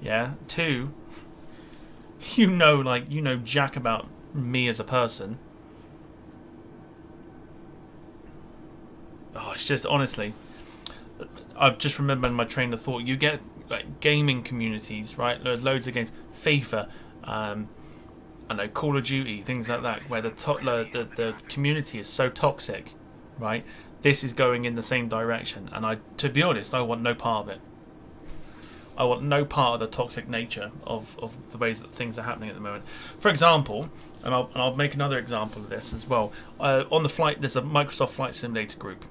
Yeah. Two, you know jack about me as a person. Oh, it's just, honestly, I've just remembered my train of thought. You get like gaming communities, right? There's loads of games, FIFA, I know, Call of Duty, things like that, where the community is so toxic, right? This is going in the same direction, and to be honest, I want no part of it. I want no part of the toxic nature of the ways that things are happening at the moment. For example, and I'll make another example of this as well. On the flight, there's a Microsoft Flight Simulator group.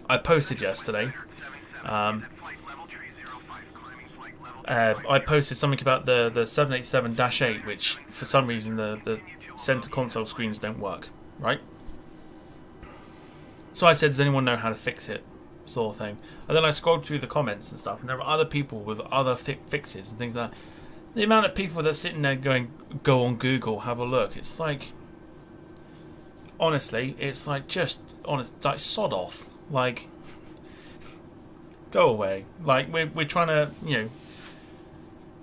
I posted yesterday. I posted something about the 787-8, which for some reason the center console screens don't work, right? So I said, does anyone know how to fix it, sort of thing. And then I scrolled through the comments and stuff, and there were other people with other fixes and things like that. The amount of people that are sitting there going, go on Google, have a look. It's like, honestly, it's like, just honest, like, sod off, like, go away. Like, we're trying to, you know,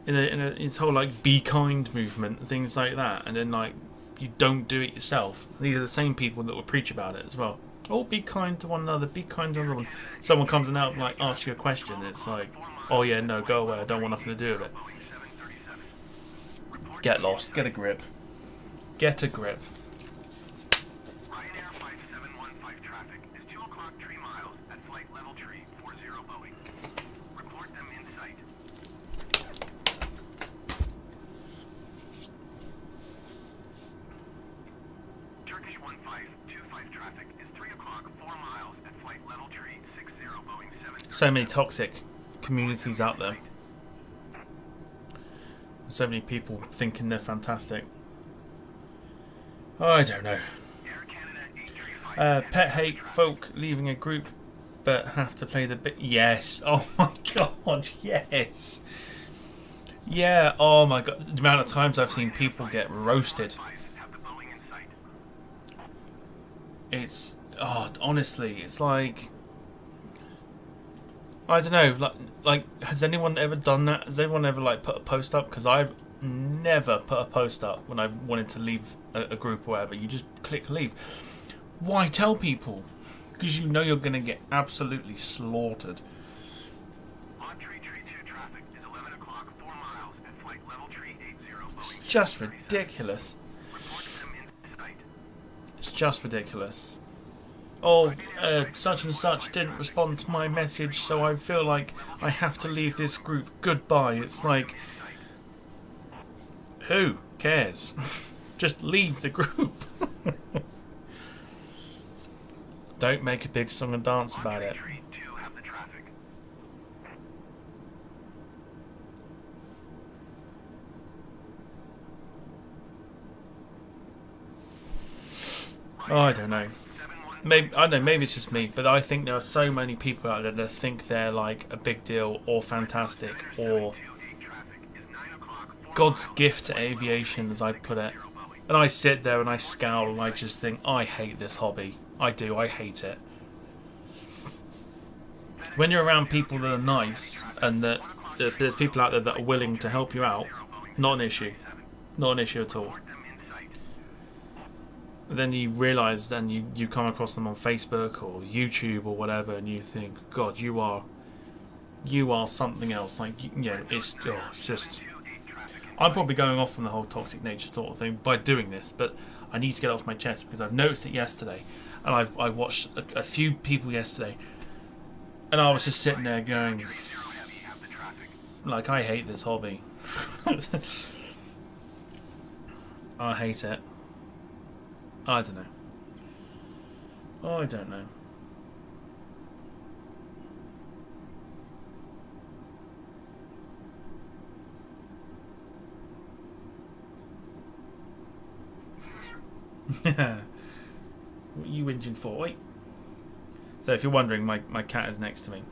in its whole like be kind movement and things like that, and then like you don't do it yourself. These are the same people that will preach about it as well. Oh, be kind to one another, be kind to another one. Someone comes in out and like asks you a question, it's like, oh yeah, no, go away, I don't want nothing to do with it. Get lost, get a grip. Get a grip. Ryanair 5715 traffic is 2 o'clock 3 miles at flight level 340 Boeing. Report them in sight. Turkish 1525 traffic is 3 o'clock 4 miles at flight level 360 Boeing 7. So many toxic communities out there. So many people thinking they're fantastic. Oh, I don't know. Pet hate folk leaving a group but have to play the bit. Yes. Oh my god. Yes. Yeah. Oh my god. The amount of times I've seen people get roasted. It's, oh, honestly, it's like, I don't know. Like, has anyone ever done that? Has anyone ever like put a post up? Because I've never put a post up when I wanted to leave a group or whatever. You just click leave. Why tell people? Because you know you're going to get absolutely slaughtered. It's just ridiculous. It's just ridiculous. Oh, such and such didn't respond to my message, so I feel like I have to leave this group. Goodbye. It's like, who cares? Just leave the group. Don't make a big song and dance about it. Oh, I don't know. Maybe, I don't know, maybe it's just me, but I think there are so many people out there that think they're like a big deal or fantastic or God's gift to aviation, as I put it. And I sit there and I scowl and I just think, I hate this hobby. I do, I hate it. When you're around people that are nice and that there's people out there that are willing to help you out, not an issue. Not an issue at all. But then you realise, then you come across them on Facebook or YouTube or whatever, and you think, God, you are something else. Like, you know, it's just, I'm probably going off on the whole toxic nature sort of thing by doing this, but I need to get it off my chest because I've noticed it yesterday, and I watched a few people yesterday, and I was just sitting there going, like, I hate this hobby. I hate it. I don't know. I don't know. What are you whinging for? Wait. So if you're wondering, my cat is next to me.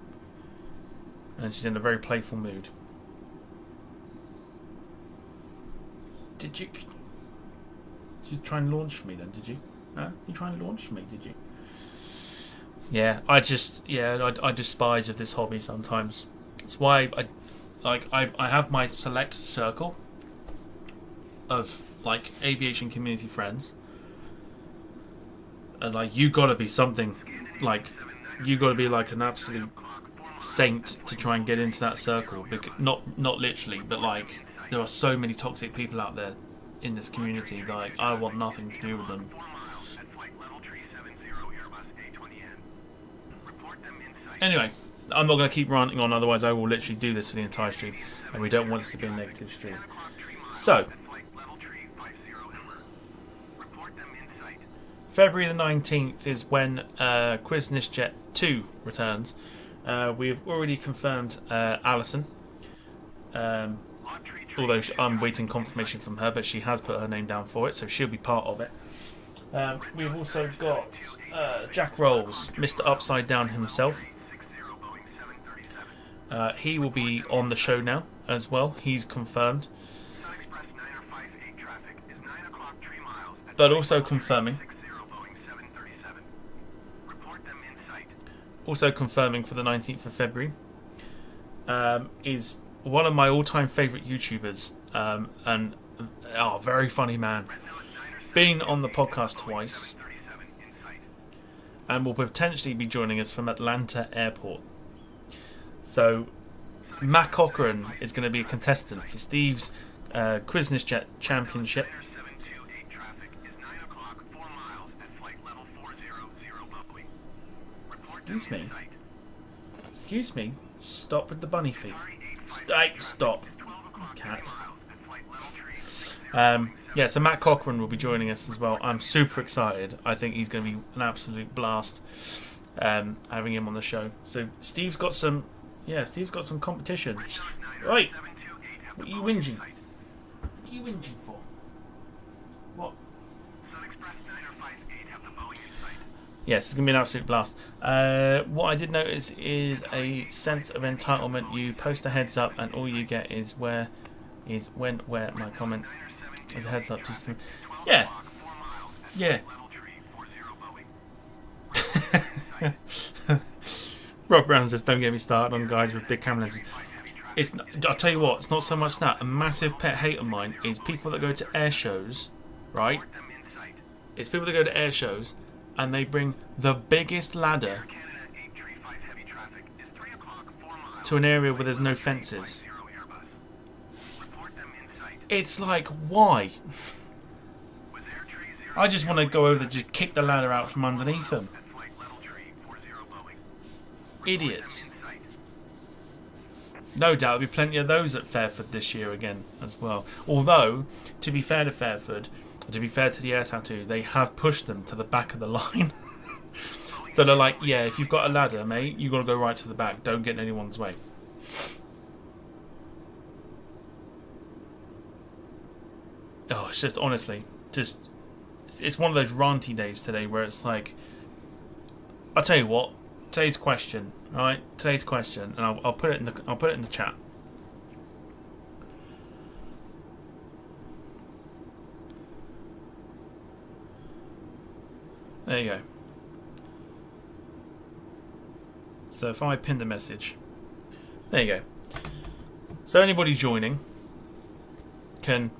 And she's in a very playful mood. Did you try and launch for me then, did you? Huh? You try and launch for me, did you? Yeah, I despise of this hobby sometimes. It's why I have my select circle of like aviation community friends. And like you gotta be something, like you gotta be like an absolute saint to try and get into that circle. Because, not literally, but like there are so many toxic people out there in this community that like, I want nothing to do with them. Anyway, I'm not going to keep ranting on, otherwise I will literally do this for the entire stream, and we don't want this to be a negative stream. So, February the 19th is when Jet 2 returns. We've already confirmed Alison, although I'm waiting confirmation from her, but she has put her name down for it, so she'll be part of it. We've also got Jack Rolls, Mr. Upside Down himself. He will be on the show now as well. He's confirmed. But also confirming for the 19th of February is one of my all-time favourite YouTubers, and very funny man. Been on the podcast twice, and will potentially be joining us from Atlanta Airport. So, Matt Cochran is going to be a contestant for Steve's Jet Championship. Excuse me. Stop with the bunny feet. Stop, cat. Yeah, so Matt Cochran will be joining us as well. I'm super excited. I think he's going to be an absolute blast having him on the show. So Steve's got some competition. Right, what are you whinging? What are you whinging for? What? Yes, it's going to be an absolute blast. What I did notice is a sense of entitlement. You post a heads up and all you get is where my comment is a heads up. Just yeah. Rob Brown says, don't get me started on guys with big camera lenses. I'll tell you what, it's not so much that. A massive pet hate of mine is people that go to air shows, right? It's people that go to air shows and they bring the biggest ladder to an area where there's no fences. It's like, why? I just want to go over and just kick the ladder out from underneath them. Idiots. No doubt there'll be plenty of those at Fairford this year again as well. Although, to be fair to Fairford, to be fair to the Air Tattoo, they have pushed them to the back of the line. So they're like, yeah, if you've got a ladder, mate, you've got to go right to the back. Don't get in anyone's way. Oh, it's just, honestly, it's one of those ranty days today where it's like, I'll tell you what, today's question, right? Today's question, and I'll put it in the chat. There you go. So if I pin the message, there you go. So anybody joining can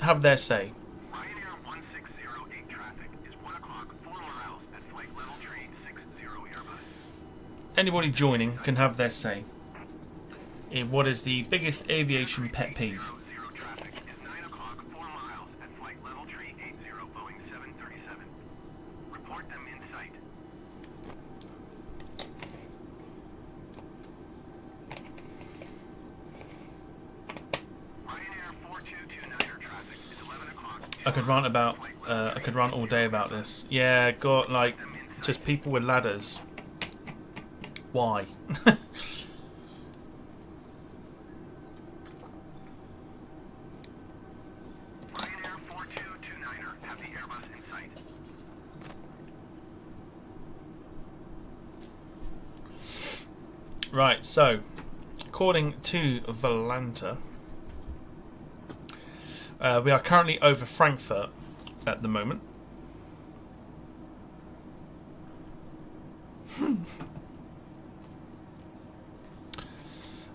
have their say. Ryanair 1608 traffic is 1 o'clock, 4 miles at flight level train 60 Airbus. Anybody joining can have their say in what is the biggest aviation pet peeve. I could rant about. I could rant all day about this. Yeah, got like just people with ladders. Why? Ryanair 4229er have the Airbus in sight. Right. So, according to Volanta, we are currently over Frankfurt at the moment.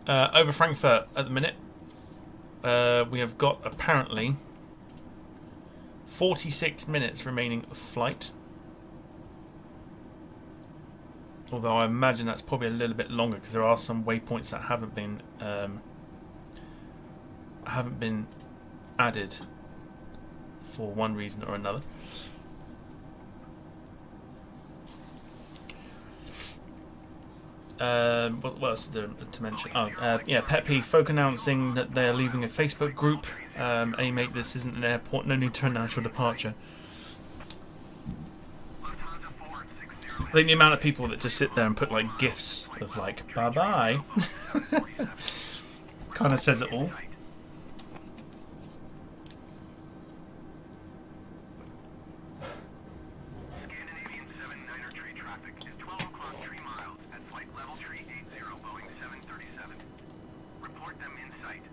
Over Frankfurt at the minute. We have got apparently 46 minutes remaining of flight. Although I imagine that's probably a little bit longer because there are some waypoints that haven't been added for one reason or another. What else is there to mention? Yeah, Pet Peeve Folk announcing that they are leaving a Facebook group. Hey mate, this isn't an airport, no need to announce your departure. I think the amount of people that just sit there and put like gifs of like bye bye kind of says it all. Scandinavian 79er tree traffic is 12 o'clock 3 miles at flight level 380 Boeing 737. Report them in sight.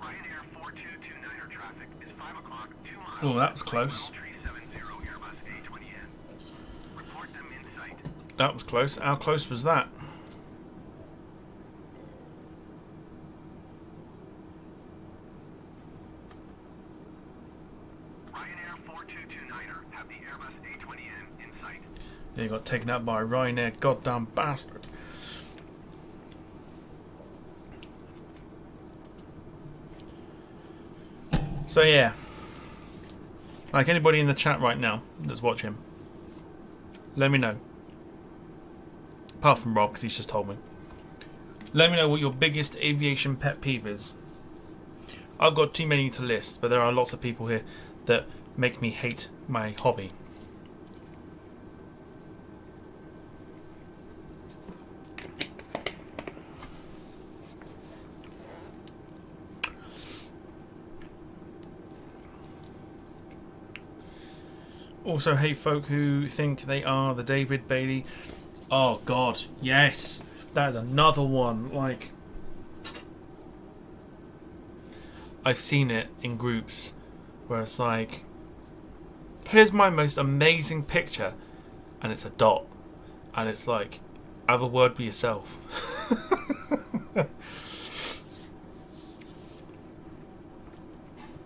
Ryanair 4229er traffic is 5 o'clock 2 miles. Oh, that was close. Airbus A320N. Report them in sight. That was close. How close was that? Ryanair 4229er have the Airbus A320N in sight. They got taken out by a Ryanair goddamn bastard. So yeah, like anybody in the chat right now that's watching, let me know. Apart from Rob, because he's just told me. Let me know what your biggest aviation pet peeve is. I've got too many to list, but there are lots of people here that make me hate my hobby. Also hate folk who think they are the David Bailey. Oh god, yes, that is another one. Like, I've seen it in groups where it's like, here's my most amazing picture, and it's a dot, and it's like, have a word with yourself.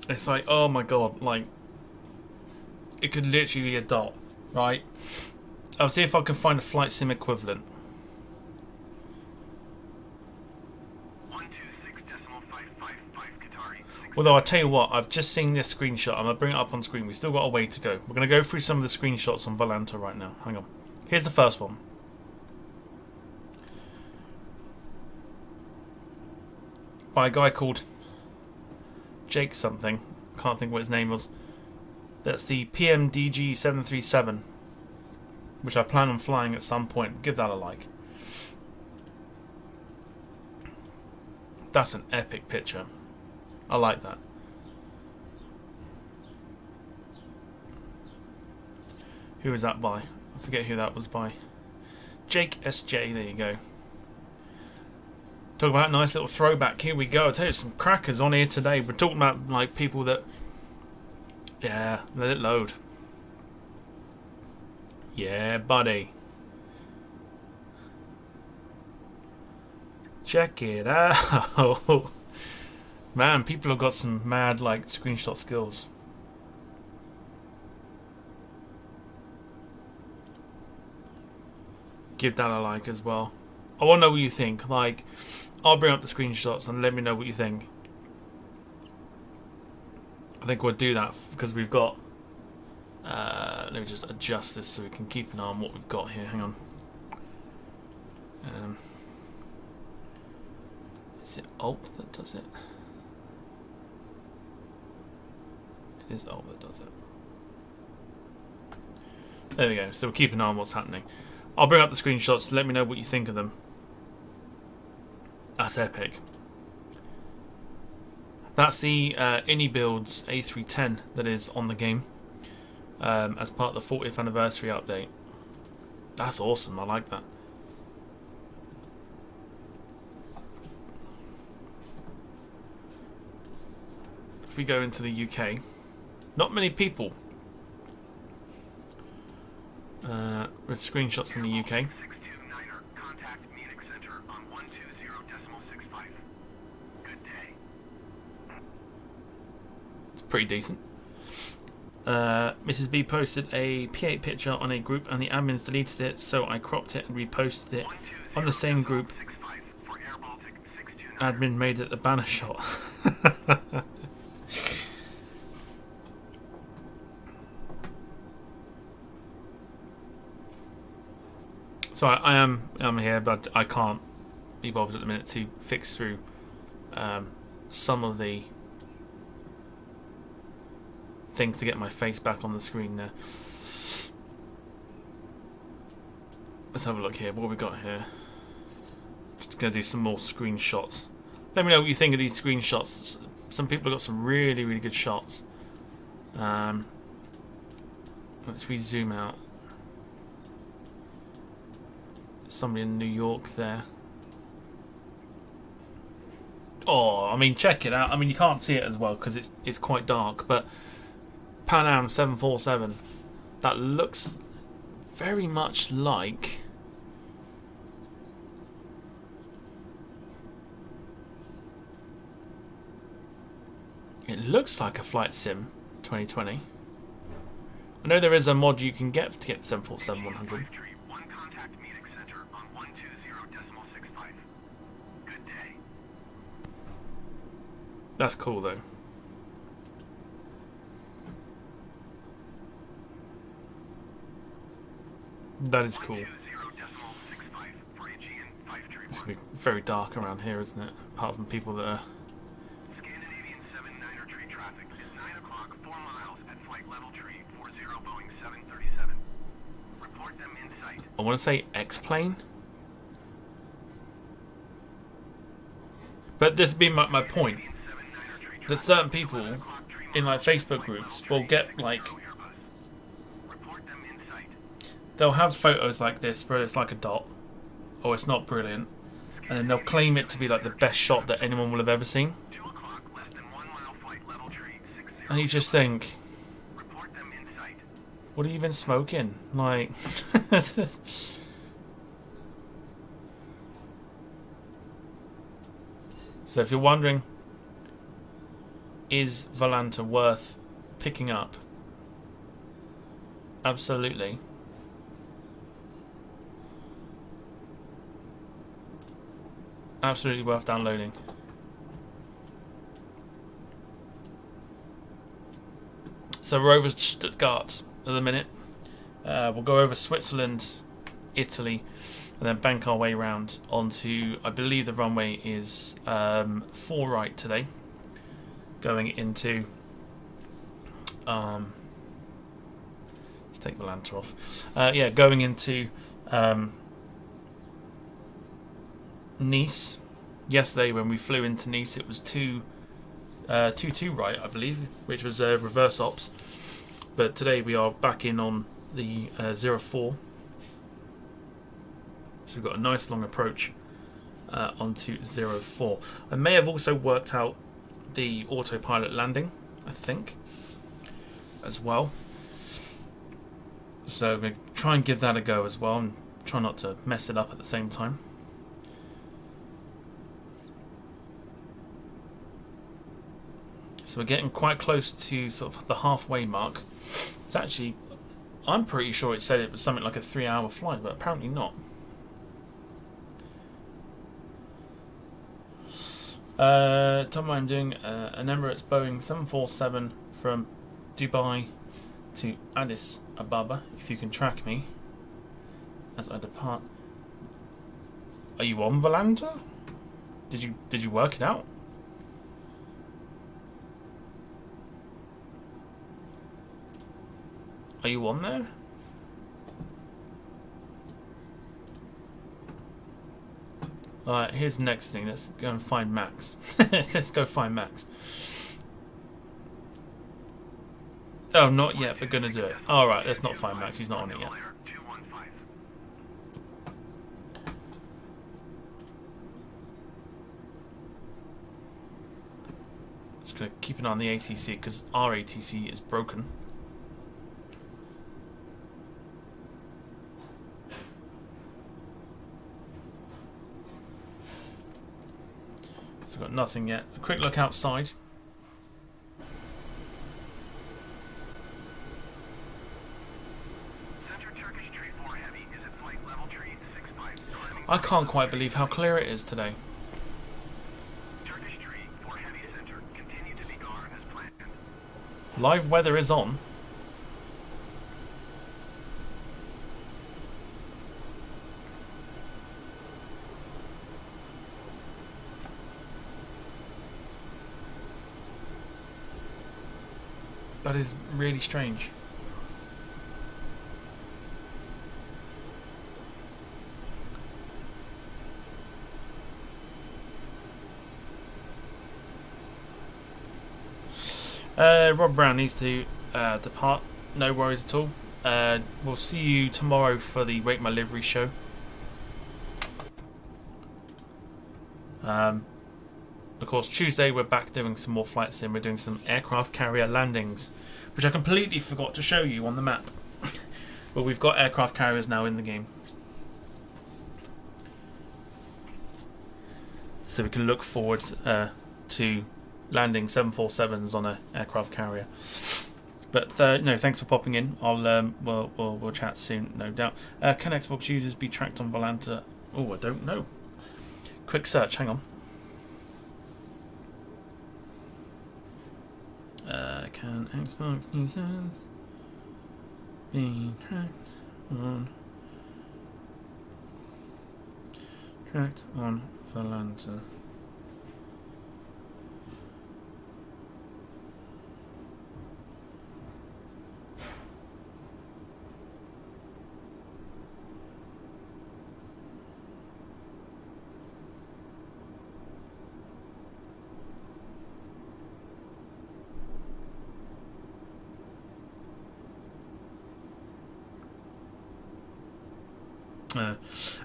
It's like, oh my god, like, it could literally be a dot, right? I'll see if I can find a flight sim equivalent. 126.555 Qatari. Although I tell you what, I've just seen this screenshot. I'm gonna bring it up on screen. We still got a way to go. We're gonna go through some of the screenshots on Volanta right now. Hang on. Here's the first one. By a guy called Jake something. Can't think what his name was. That's the PMDG 737, which I plan on flying at some point. Give that a like. That's an epic picture. I like that. Who was that by? I forget who that was by. Jake SJ, there you go. Talk about a nice little throwback. Here we go. I tell you, some crackers on here today. We're talking about like people that... Yeah, let it load. Yeah, buddy. Check it out. Man, people have got some mad like screenshot skills. Give that a like as well. I want to know what you think. Like, I'll bring up the screenshots and let me know what you think. I think we'll do that because we've got... let me just adjust this so we can keep an eye on what we've got here. Hang on. Is it Alt that does it? is oh that does it. There we go. So we'll keep an eye on what's happening. I'll bring up the screenshots. Let me know what you think of them. That's epic. That's the Builds A310 that is on the game as part of the 40th anniversary update. That's awesome. I like that. If we go into the UK, not many people with screenshots in the UK. Contact Munich Center on 120.65. Good day. It's pretty decent. Mrs. B posted a P8 picture on a group and the admins deleted it, so I cropped it and reposted it on the same group. Admin made it a banner shot. So I'm here, but I can't be bothered at the minute to fix through some of the things to get my face back on the screen there. Let's have a look here. What have we got here? Just gonna do some more screenshots. Let me know what you think of these screenshots. Some people have got some really, really good shots. Let's zoom out. Somebody in New York there. Oh, I mean, check it out. I mean, you can't see it as well because it's quite dark, but Pan Am 747, that looks very much like a Flight Sim 2020. I know there is a mod you can get to get 747-100. That's cool though. That is cool. It's gonna be very dark around here, isn't it? Apart from people that are. Scandinavian 79er tree traffic is 9 o'clock, 4 miles at flight level tree 40 Boeing 737. Report them in sight. I want to say X-plane. But this would be my point. That certain people in like Facebook groups will get like, they'll have photos like this where it's like a dot, or it's not brilliant, and then they'll claim it to be like the best shot that anyone will have ever seen. And you just think, what have you been smoking? Like, so if you're wondering, is Volanta worth picking up? Absolutely. Absolutely worth downloading. So we're over Stuttgart at the minute. We'll go over Switzerland, Italy, and then bank our way round onto, I believe the runway is 4 right today. Going into let's take the Volanta off. Yeah, going into Nice. Yesterday when we flew into Nice it was 2 right, I believe, which was reverse ops. But today we are back in on the 04. So we've got a nice long approach onto 04. I may have also worked out the autopilot landing, I think, as well. So we're going to try and give that a go as well and try not to mess it up at the same time. So we're getting quite close to sort of the halfway mark. It's actually, I'm pretty sure it said it was something like a 3-hour flight, but apparently not. Tom, I'm doing an Emirates Boeing 747 from Dubai to Addis Ababa, if you can track me as I depart. Are you on Volanta? Did you work it out? Are you on there? Alright, here's the next thing. Let's go and find Max. Let's go find Max. Oh, not yet, but gonna do it. Alright, let's not find Max. He's not on it yet. Just gonna keep an eye on the ATC because our ATC is broken. So we've got nothing yet. A quick look outside. I can't quite believe how clear it is today. Live weather is on. That is really strange. Rob Brown needs to depart. No worries at all. We'll see you tomorrow for the Rate My Livery show. Of course, Tuesday we're back doing some more flight sim. We're doing some aircraft carrier landings, which I completely forgot to show you on the map. But we've got aircraft carriers now in the game, so we can look forward to landing 747s on an aircraft carrier. But no, thanks for popping in. I'll we'll chat soon, no doubt. Can Xbox users be tracked on Volanta? Oh, I don't know. Quick search. Hang on. Can Xbox users be tracked on Volanta?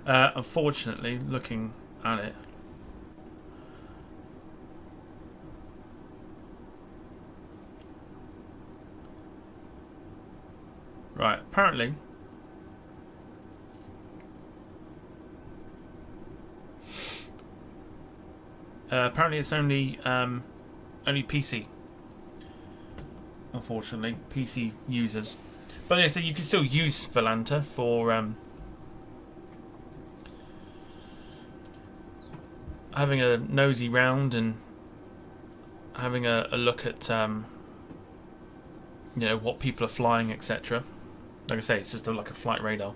Unfortunately, looking at it, right, apparently it's only PC, unfortunately, PC users. But yeah, so you can still use Volanta for having a nosy round and having a look at you know, what people are flying, etc. Like I say, it's just like a flight radar.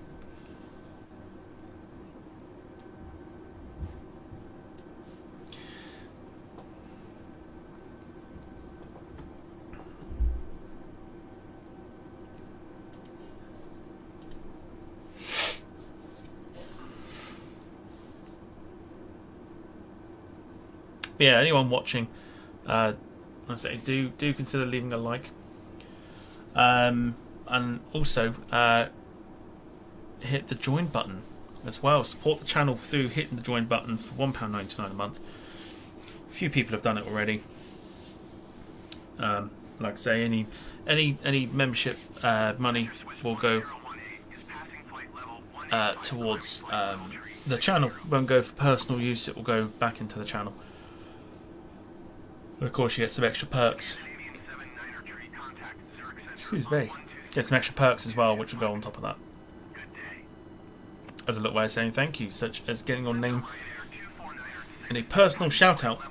But yeah, anyone watching, I say do consider leaving a like, and also hit the join button as well. Support the channel through hitting the join button for £1.99 a month. A few people have done it already. Like I say, any membership money will go towards the channel. Won't go for personal use. It will go back into the channel. And of course, you get some extra perks. Excuse me. Get some extra perks as well, which will go on top of that. As a little way of saying thank you, such as getting your name in a personal shout out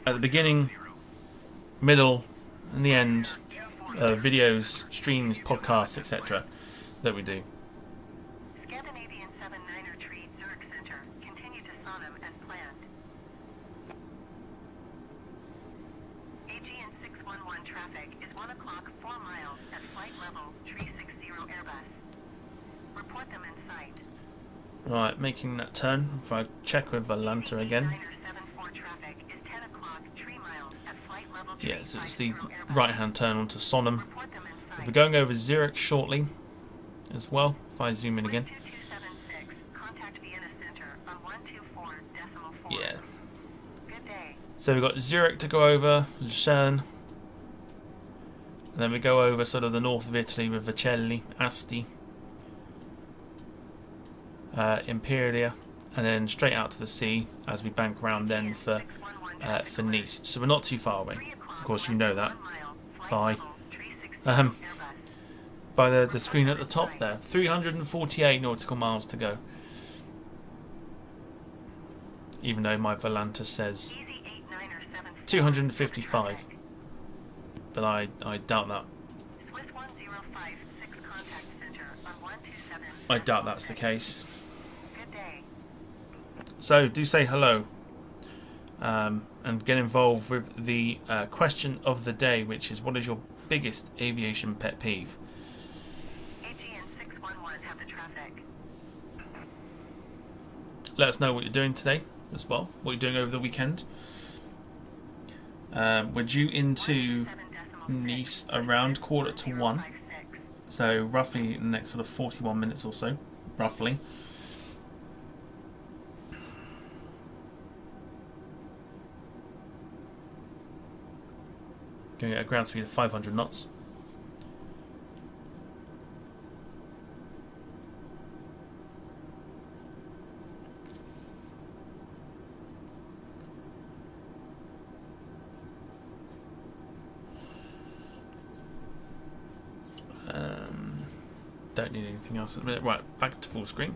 at the beginning, middle, and the end of videos, streams, podcasts, etc. that we do. Scandinavian 79er Tree Zurich Center. Continue to Sonam as planned. AGN 611 traffic is 1 o'clock 4 miles at flight level 360 Airbus. Report them in sight. Right, making that turn. If I check with Volanta again. 974 traffic is 10 o'clock 3 miles at flight level Yeah, so it's the 350 Airbus. right-hand turn onto Sonum. Report them in We'll sight. be going over Zurich shortly as well, if I zoom in again. 12276, contact Vienna Center on 124.4. Yeah. Good day. So we've got Zurich to go over, Lucerne. And then we go over sort of the north of Italy with Vercelli, Asti, Imperia, and then straight out to the sea as we bank round then for Nice. So we're not too far away. Of course, you know that by the screen at the top there. 348 nautical miles to go. Even though my Volanta says 255. But I doubt that. I doubt that's the case. So do say hello and get involved with the question of the day, which is, what is your biggest aviation pet peeve? Let us know what you're doing today as well, what you're doing over the weekend. We're due into Nice around 1:45, so roughly in the next sort of 41 minutes or so, roughly. Going at a ground speed of 500 knots. Don't need anything else at the minute. Right, back to full screen.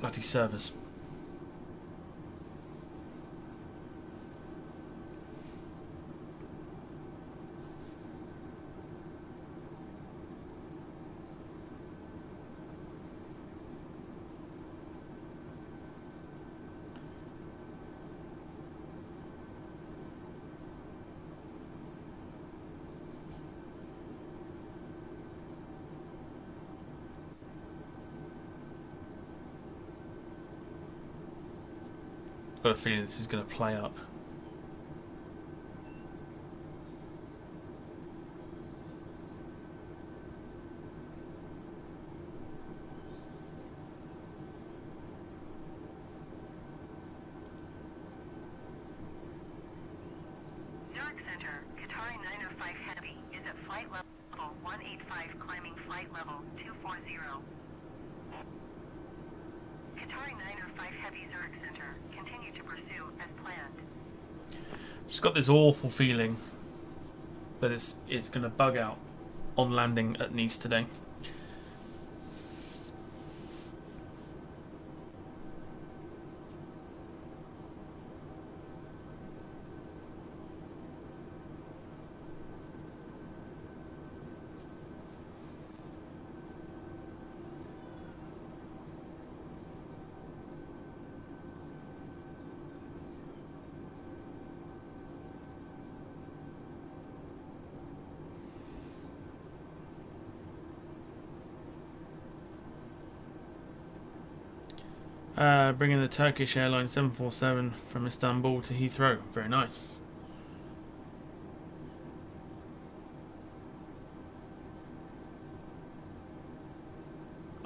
Bloody servers. Got a feeling this is going to play up. Zurich Center, Qatari 905 Heavy is at flight level 185, climbing flight level 240. Qatari 905 Heavy Zurich Center, continue to pursue as planned. Just got this awful feeling that it's going to bug out on landing at Nice today. Bringing the Turkish Airlines 747 from Istanbul to Heathrow. Very nice.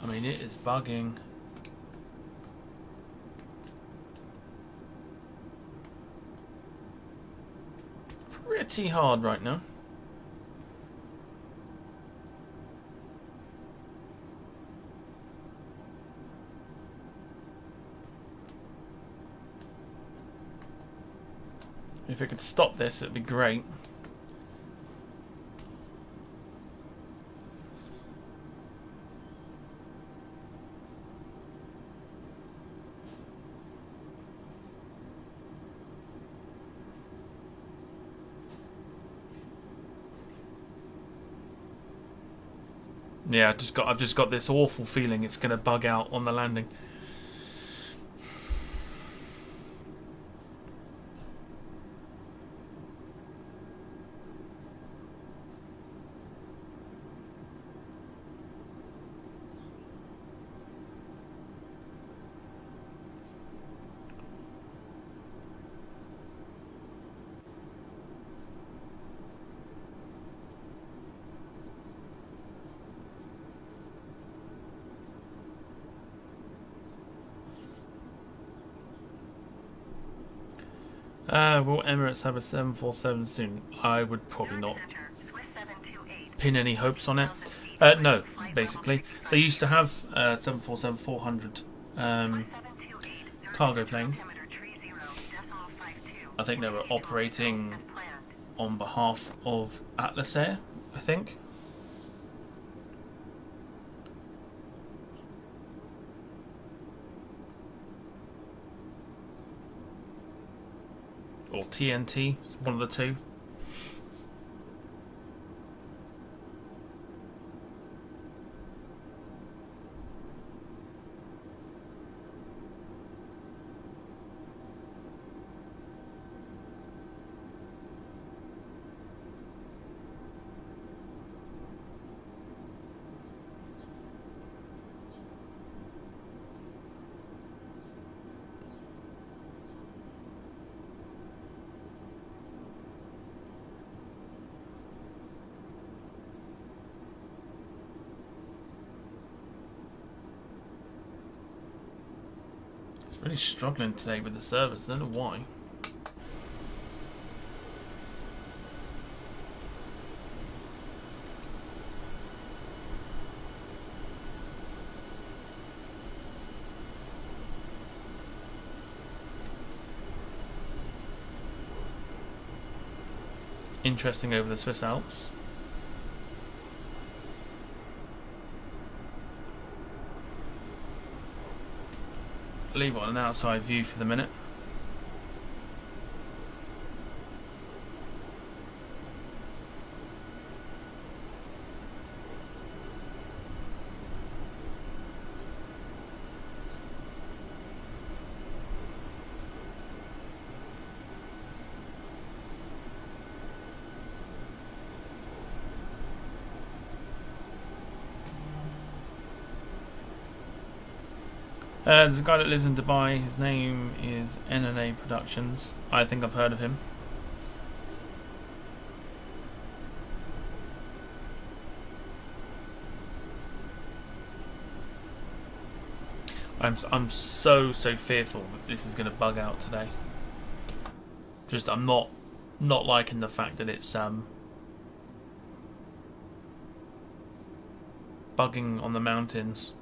I mean, it is bugging. Pretty hard right now. If it could stop this, it'd be great. Yeah, I've just got this awful feeling it's going to bug out on the landing. Will Emirates have a 747 soon? I would probably not pin any hopes on it. No, basically. They used to have 747-400 cargo planes. I think they were operating on behalf of Atlas Air, I think. Or TNT, one of the two. Really struggling today with the service. I don't know why. Interesting over the Swiss Alps. Leave it on an outside view for the minute. There's a guy that lives in Dubai. His name is NNA Productions. I think I've heard of him. I'm so fearful that this is going to bug out today. Just I'm not liking the fact that it's bugging on the mountains.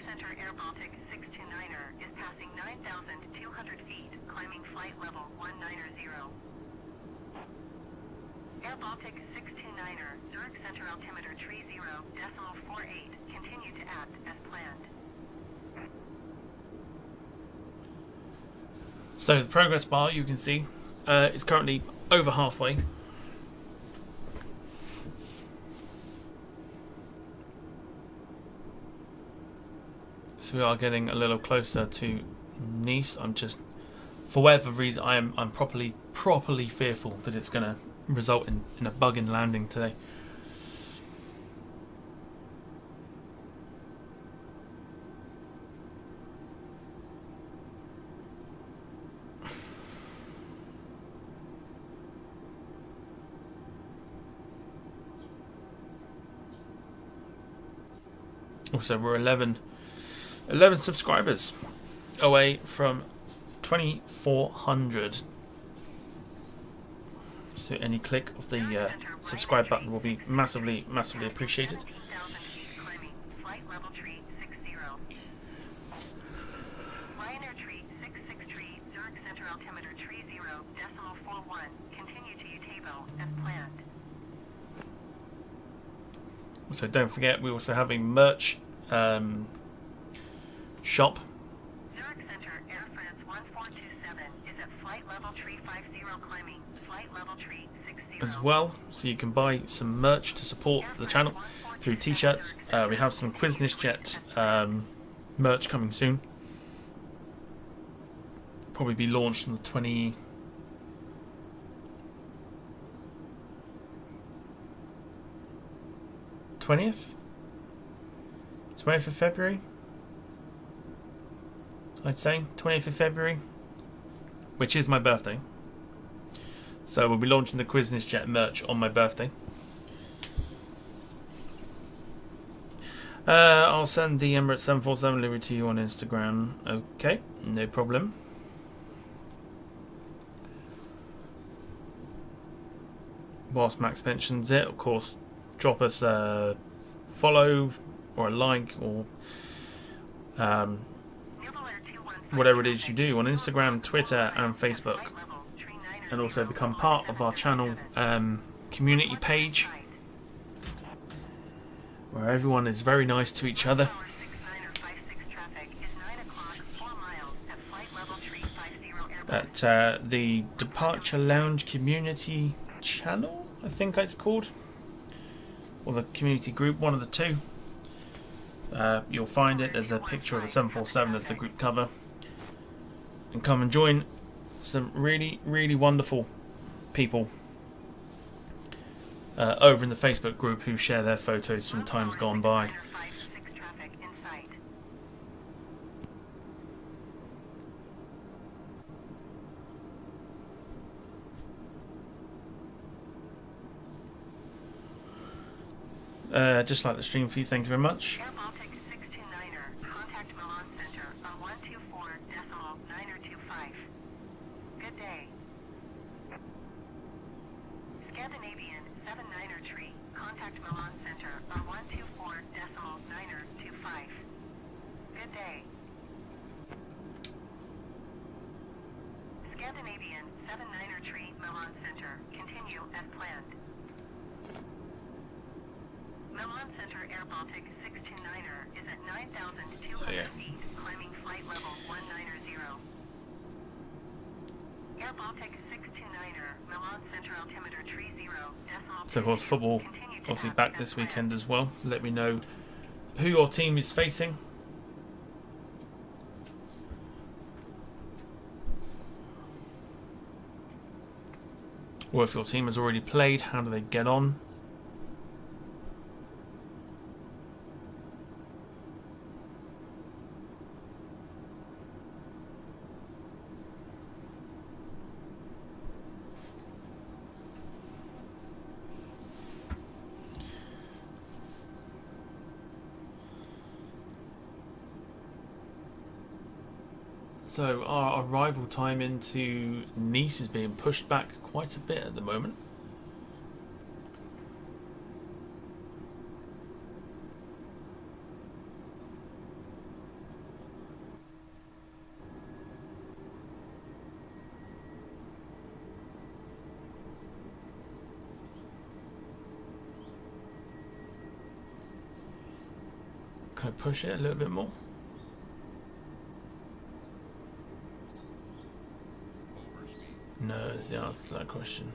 Center Air Baltic 629er is passing 9,200 feet, climbing flight level 190. Air Baltic 629er, Zurich Center altimeter 30.48, continue to act as planned. So the progress bar, you can see, is currently over halfway. So we are getting a little closer to Nice. I'm just, for whatever reason, I'm properly fearful that it's going to result in a bug in landing today. Also, we're 11 11 subscribers away from 2,400. So any click of the subscribe button will be massively appreciated. So don't forget, we also have a merch shop. Zurich Center, Air France 1427 is at flight level tree 50 climbing, flight level tree 60. As well, so you can buy some merch to support the channel through t-shirts. We have some QuizNishJet merch coming soon. Probably be launched on the 20th of February, I'd say 20th of February, which is my birthday. So we'll be launching the QuizNishJet merch on my birthday. I'll send the Emirates 747 delivery to you on Instagram. Okay, no problem. Whilst Max mentions it, of course, drop us a follow or a like or whatever it is you do on Instagram, Twitter and Facebook, and also become part of our channel community page where everyone is very nice to each other. At the Departure Lounge Community Channel, I think it's called, or the community group, one of the two. You'll find it. There's a picture of a 747 as the group cover, and come and join some really wonderful people over in the Facebook group who share their photos from times gone by. Just like the stream feed, thank you very much. Air Baltic 629er, contact Milan Center on 124.925. Good day. Scandinavian 79er tree, contact Milan Center on 124.925. Good day. Scandinavian 79er tree, Milan Center, continue as planned. Milan Center Air Baltic 629er is at 9,200 feet, climbing flight level 190. Air Baltic 629er, Milan Center altimeter 30, decimal. So of course football obviously back this weekend as well. Let me know who your team is facing. Or if your team has already played, how do they get on? So our arrival time into Nice is being pushed back quite a bit at the moment. Can I push it a little bit more? No, is the answer to that question.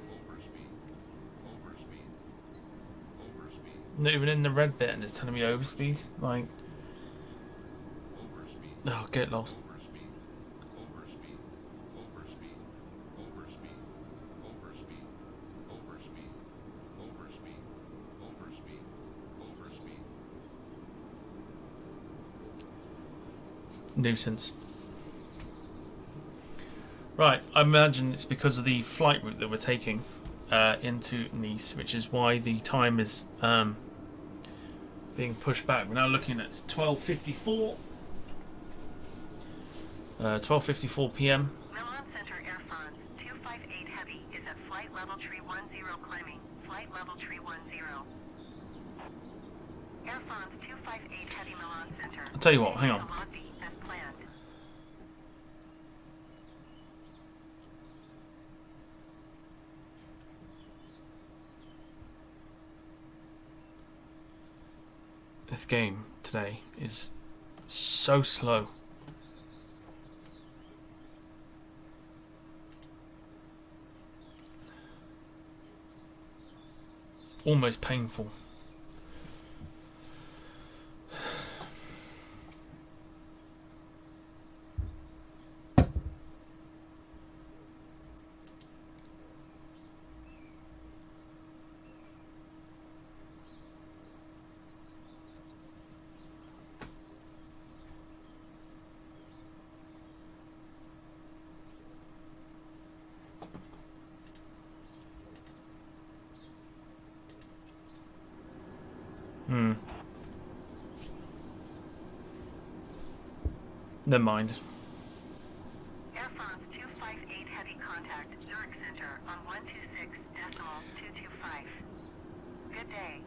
Not even in the red bit and it's telling me overspeed. Like, oh, get lost. Nuisance. Right, I imagine it's because of the flight route that we're taking into Nice, which is why the time is being pushed back. We're now looking at 12:54 12:54 p.m. Milan Center Air France 258 Heavy is at flight level tree 10 climbing. Flight level tree 10. Air France 258 Heavy Milan Center. I'll tell you what, hang on. To Lobby as planned. This game today is so slow. It's almost painful. Never mind. Air France 258 Heavy contact Zurich Center on 126.225. Good day.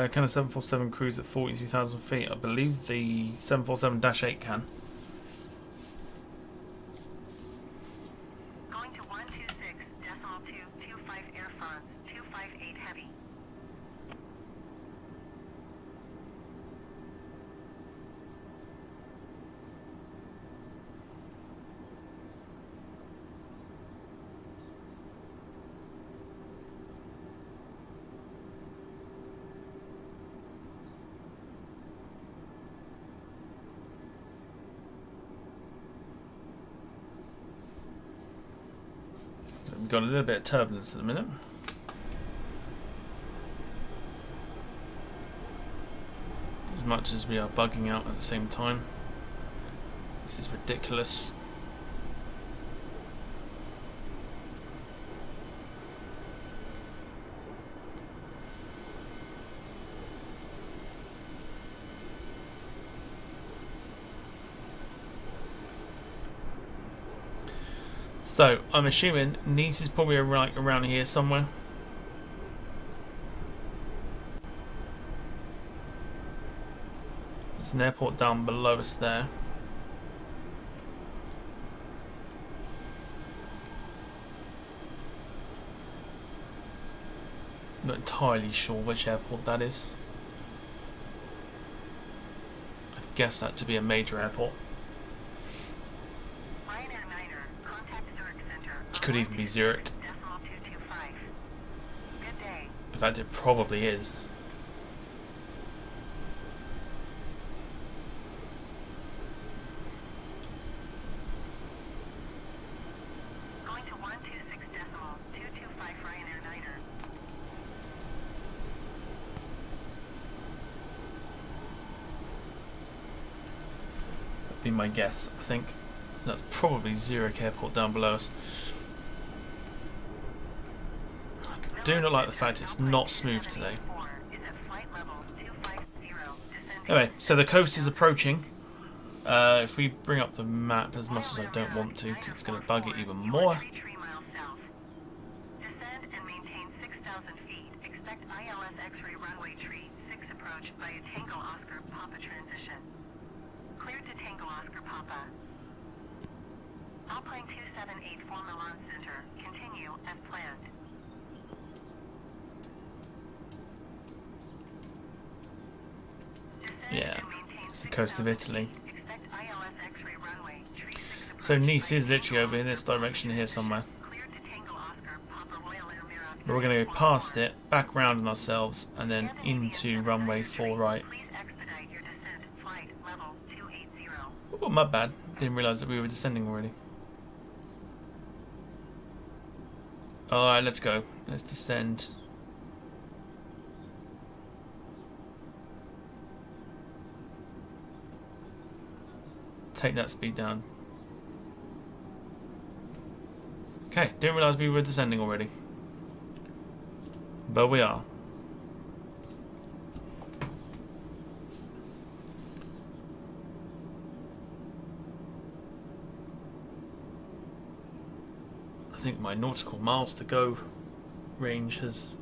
Can a 747 cruise at 43,000 feet? I believe the 747-8 can. Going to 126.225 Air France 258 Heavy. We've got a little bit of turbulence at the minute. As much as we are bugging out at the same time. This is ridiculous. So, I'm assuming Nice is probably right around here somewhere. There's an airport down below us there. Not entirely sure which airport that is. I'd guess that to be a major airport. Could even be Zurich. In fact, it probably is. Going to 126.225 Ryanair Niner. That'd be my guess, I think. That's probably Zurich airport down below us. Do not like the fact it's not smooth today. Anyway, so the coast is approaching. If we bring up the map as much as I don't want to, because it's going to bug it even more. Descend and maintain 6,000 feet. Expect ILS X-ray runway tree 6 approach via Tango Oscar Papa transition. Cleared to Tango Oscar Papa. Alpine 2784 Milan Center. Continue as planned. Yeah, it's the coast of Italy. So Nice is literally over in this direction here somewhere. But we're going to go past it, back round on ourselves, and then into runway 4 right. Oh, my bad. Didn't realise that we were descending already. Alright, let's go. Let's descend. Take that speed down. Okay, didn't realise we were descending already. But we are. think my nautical miles to go range has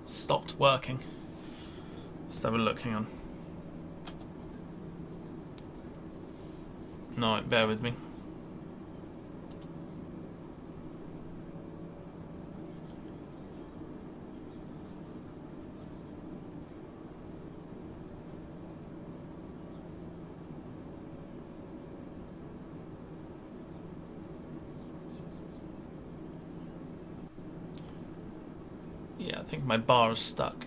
stopped working. Let's have a look, hang on. No, bear with me. Yeah, I think my bar is stuck.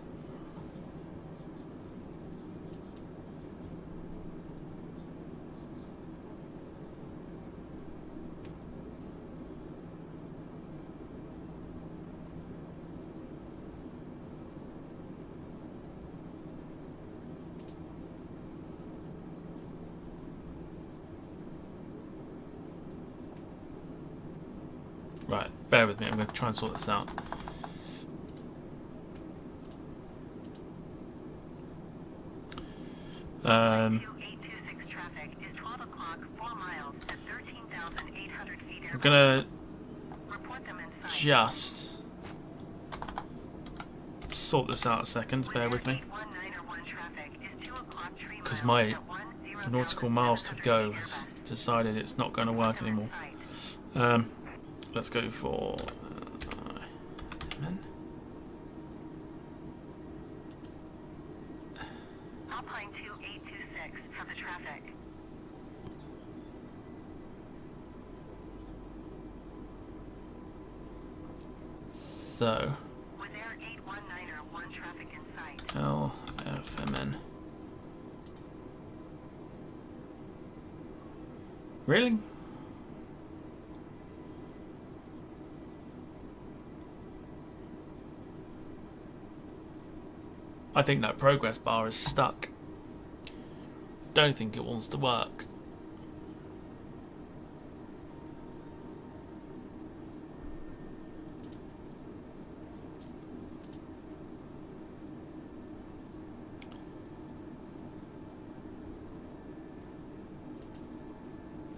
Right, bear with me, I'm going to try and sort this out. I'm gonna just sort this out a second, bear with me, because my nautical miles to go has decided it's not going to work anymore. Let's go for LFMN. Alpine 2826, have the traffic. So, With Air 81901 traffic in sight. LFMN. Really? I think that progress bar is stuck. Don't think it wants to work.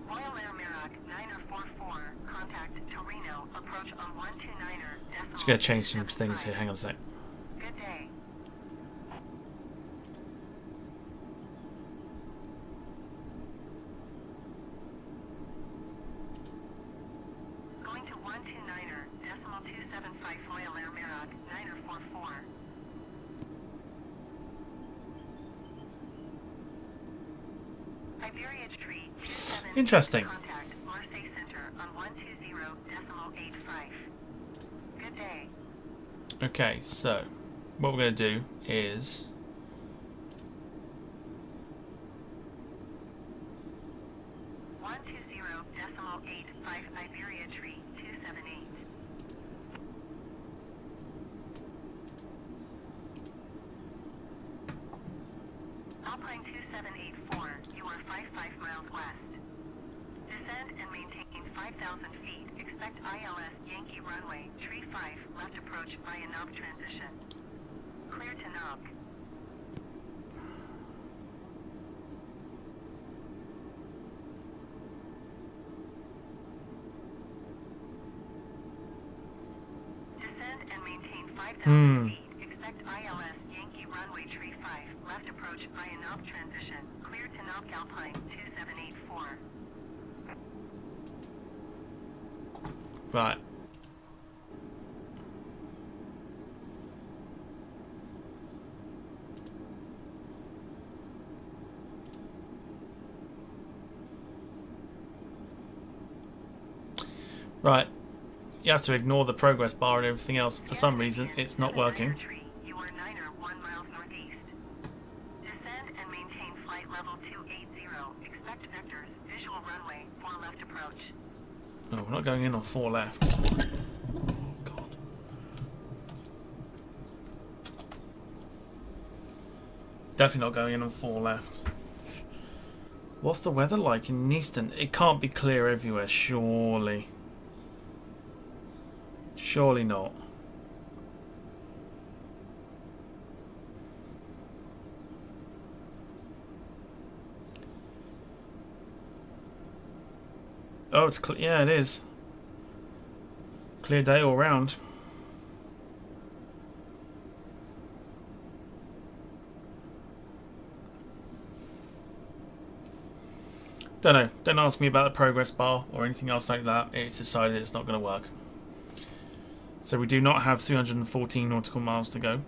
Royal Air Merak 9044, contact Torino, approach on 129er. Just gonna change some things here, hang on a sec. Good day. Going to 129er, decimal 275 Royal Air Merak 9044. AVIATION 27. Interesting. Contact Marseille Center on 120.85. Good day. Okay, so what we're going to do is One two zero decimal 85 Iberia tree 278. Alpine 2784, you are 55 miles west. Descend and maintain 5,000 feet. Expect ILS Yankee runway, tree 5, left approach via knob transition. Clear to knob. Descend and maintain 5,000 feet. Expect ILS Yankee runway tree 5, left approach via knob transition. Clear to knob Alpine 2784. right. Right. You have to ignore the progress bar and everything else. For some reason, it's not working. You are 9er 1 miles northeast. Descend and maintain flight level 280. Expect vectors, visual runway, 4 left approach. Oh, we're not going in on 4 left. God. Definitely not going in on 4 left. What's the weather like in Easton? It can't be clear everywhere, surely. Surely not. Oh, it's yeah, it is. Clear day all round. Don't know. Don't ask me about the progress bar or anything else like that. It's decided it's not going to work. So we do not have 314 nautical miles to go.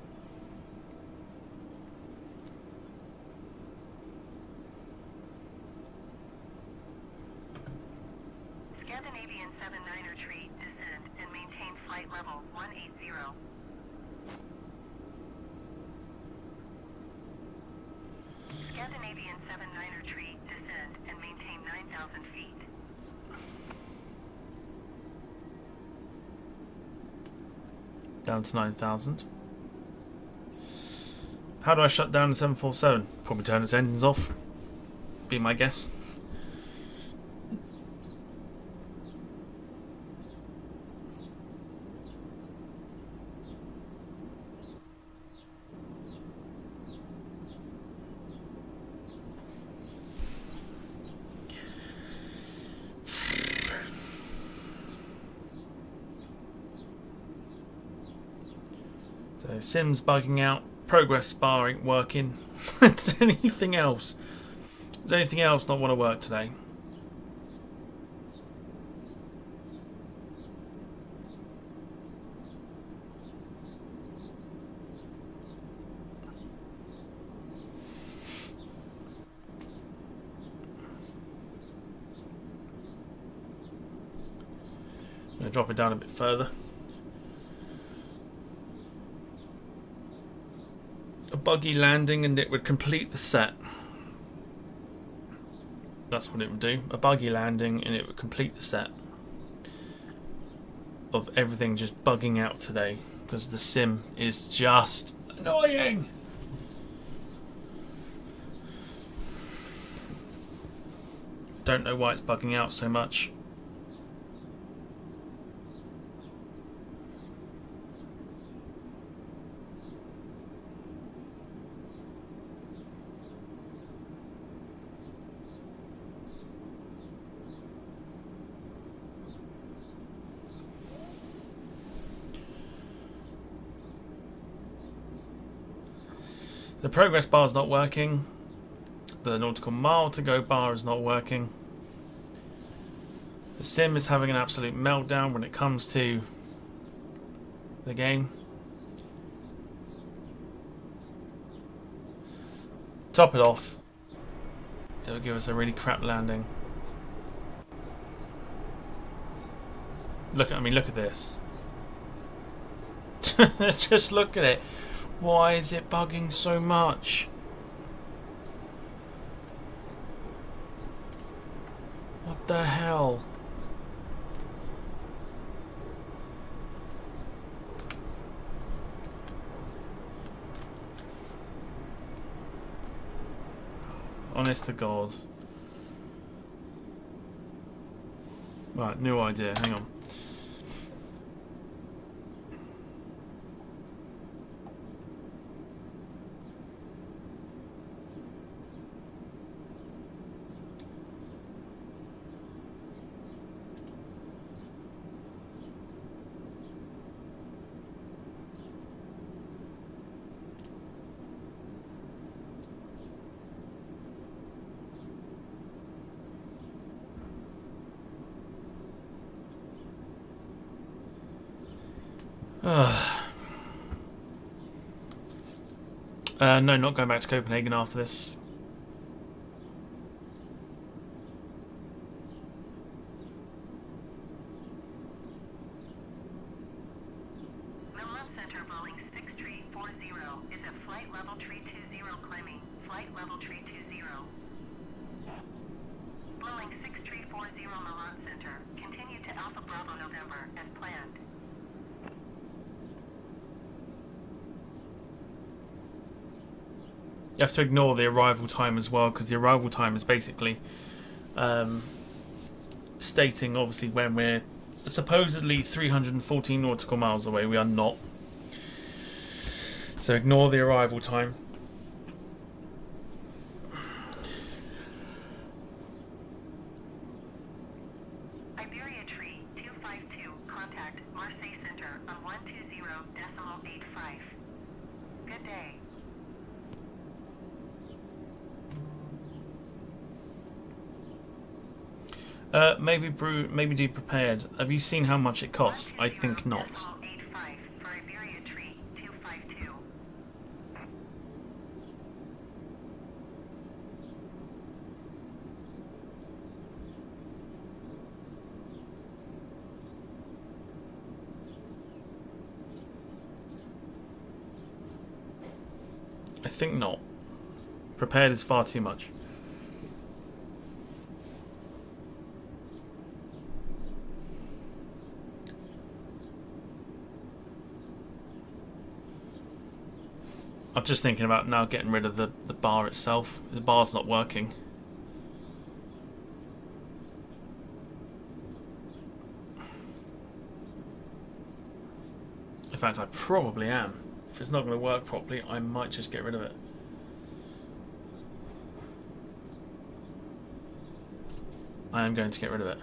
Scandinavian 79er tree, descend and maintain flight level 180. Scandinavian 79er tree, descend and maintain 9,000 feet. Down to 9,000. How do I shut down the 747? Probably turn its engines off. Be my guess. So Sim's bugging out, progress bar ain't working. Is anything else? Does anything else not want to work today? I'm going to drop it down a bit further. A buggy landing and it would complete the set. That's what it would do. A buggy landing and it would complete the set of everything just bugging out today because the sim is just annoying. Don't know why it's bugging out so much. The progress bar is not working. The nautical mile to go bar is not working. The sim is having an absolute meltdown when it comes to the game. Top it off. It'll give us a really crap landing. Look at this. Just look at it. Why is it bugging so much? What the hell? Honest to God. Right, new idea. Hang on. No, not going back to Copenhagen after this. Milan Center Boeing 6340 is at flight level tree 20 climbing. Flight level tree 20. Boeing 6340 Milan Center. Continue to Alpha Bravo November as planned. You have to ignore the arrival time as well, because the arrival time is basically stating, obviously, when we're supposedly 314 nautical miles away. We are not. So ignore the arrival time. Maybe do prepared. Have you seen how much it costs? I think not. 85 for AVIATION 252. I think not. Prepared is far too much. I'm just thinking about now getting rid of the bar itself. The bar's not working. In fact, I probably am. If it's not going to work properly, I might just get rid of it. I am going to get rid of it.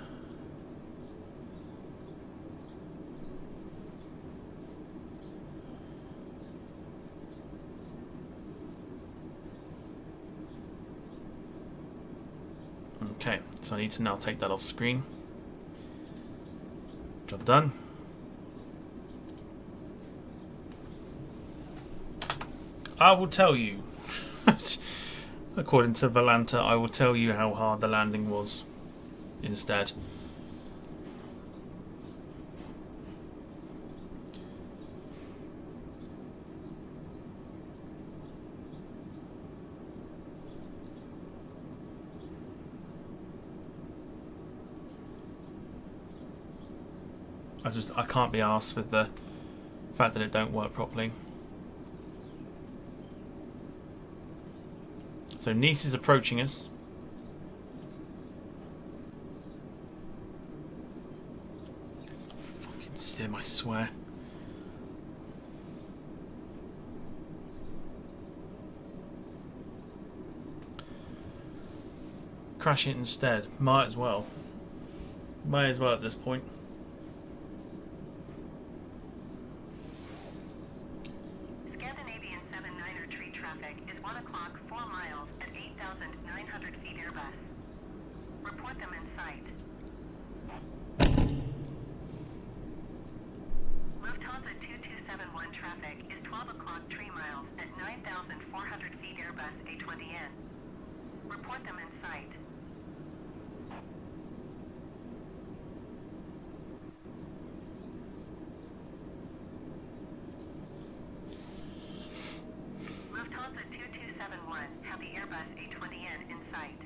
Okay, so I need to now take that off screen. Job done. I will tell you. According to Volanta, I will tell you how hard the landing was instead. I can't be arsed with the fact that it don't work properly. So Nice is approaching us. Fucking sim, I swear. Crash it instead. Might as well. Might as well at this point. Scandinavian 79er tree traffic is 1 o'clock, 4 miles at 8,900 feet Airbus. Report them in sight. Lufthansa 2271 traffic is 12 o'clock, 3 miles at 9,400 feet Airbus A320N. Report them in sight. Lufthansa 2271 have the Airbus A320N in sight.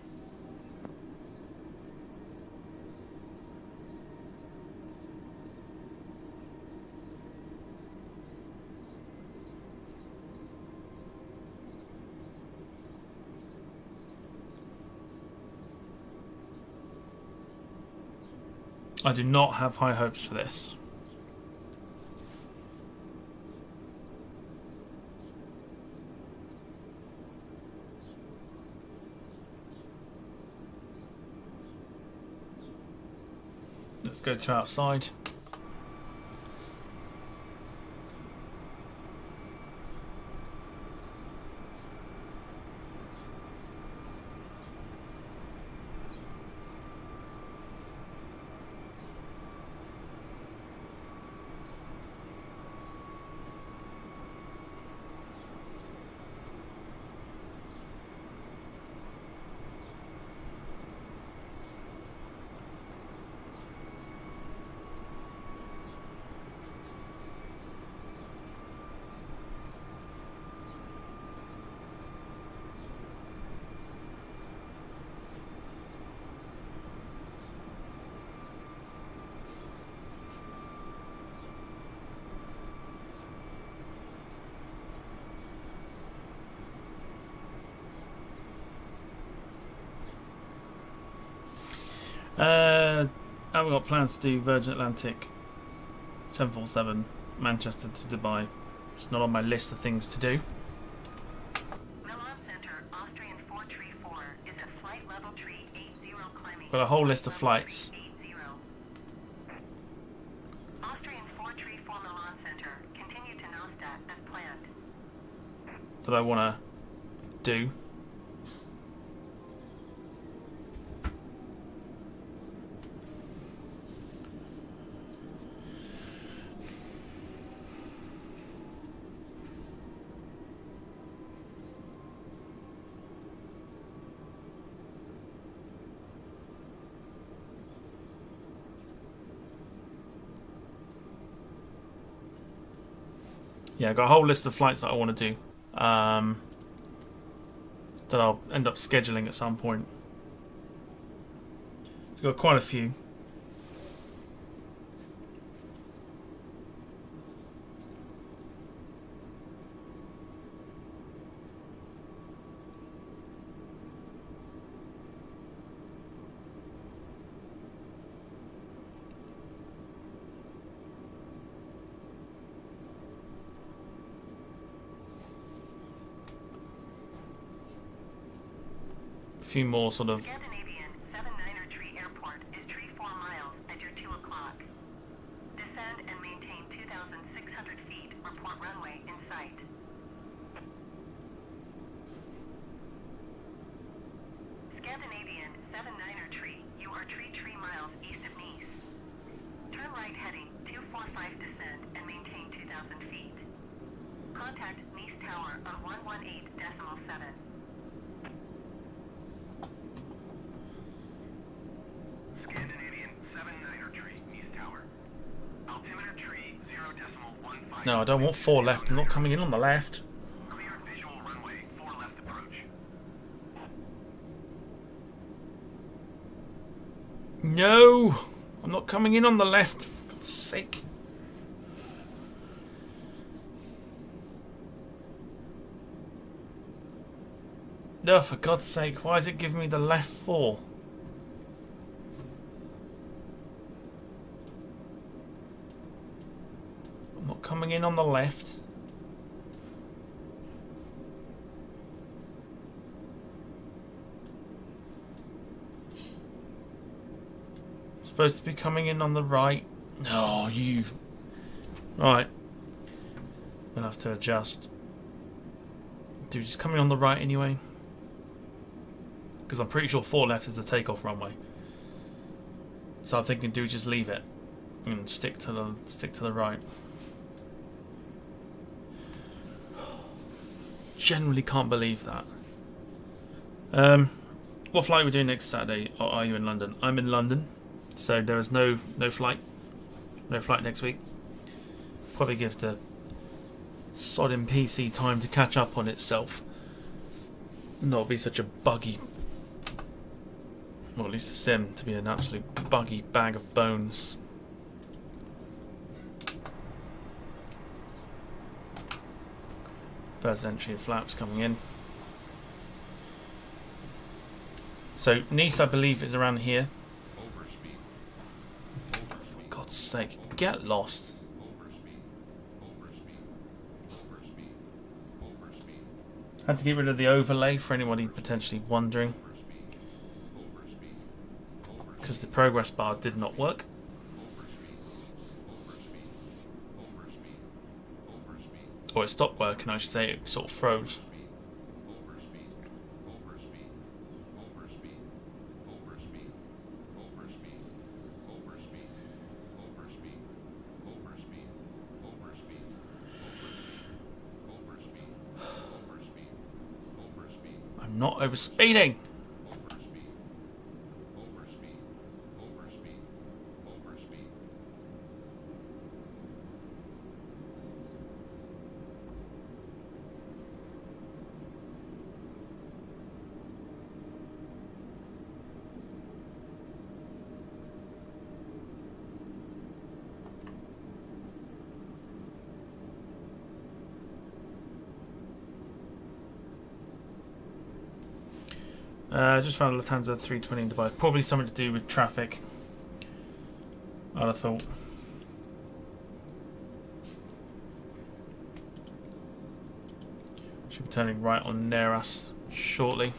I do not have high hopes for this. Let's go to outside. I've got plans to do Virgin Atlantic 747 Manchester to Dubai. It's not on my list of things to do. Milan Center, Austrian 434 is at flight level tree 80 climbing. Got a whole list of flights 80. Austrian 434 Milan Center, continue to Neustadt as planned. that I want to do. yeah, I've got a whole list of flights that I want to do. That I'll end up scheduling at some point. I've got quite a few. Few more sort of Scandinavian 79er Tree Airport is tree 4 miles at your 2 o'clock. Descend and maintain 2,600 feet. Report runway in sight. Scandinavian 79er Tree, you are tree 3 miles east of Nice. Turn right heading 245 descend and maintain 2,000 feet. Contact Nice Tower on 118.7. Scandinavian 79er tree, East Tower. Altimeter tree 0.15. no, I don't want 4 left. I'm not coming in on the left. Clear visual runway 4 left approach. No, I'm not coming in on the left. For God's sake. No, for God's sake, why is it giving me the left 4? I'm not coming in on the left. Supposed to be coming in on the right. No, you. Right. We'll have to adjust. Dude, just coming on the right anyway. Because I'm pretty sure 4 left is the takeoff runway. So I'm thinking, do we just leave it and stick to the right? Generally can't believe that. What flight are we doing next Saturday? Or are you in London? I'm in London, so there is no flight next week. Probably gives the sodding PC time to catch up on itself. Not be such a buggy, or at least the sim to be an absolute buggy bag of bones. First entry of flaps coming in. So Nice, I believe, is around here. For God's sake, get lost. Had to get rid of the overlay for anybody potentially wondering, because the progress bar did not work. Or it stopped working, I should say. It sort of froze. I'm not overspeeding. Just found a Lufthansa 320 in Dubai. Probably something to do with traffic, I'd have thought. Should be turning right on Neras shortly.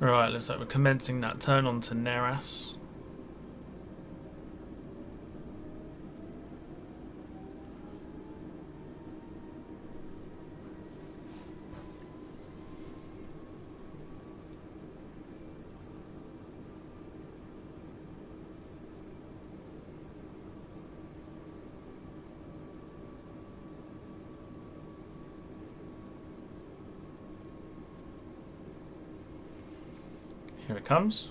Right, looks like we're commencing that turn on to Neras. Here it comes.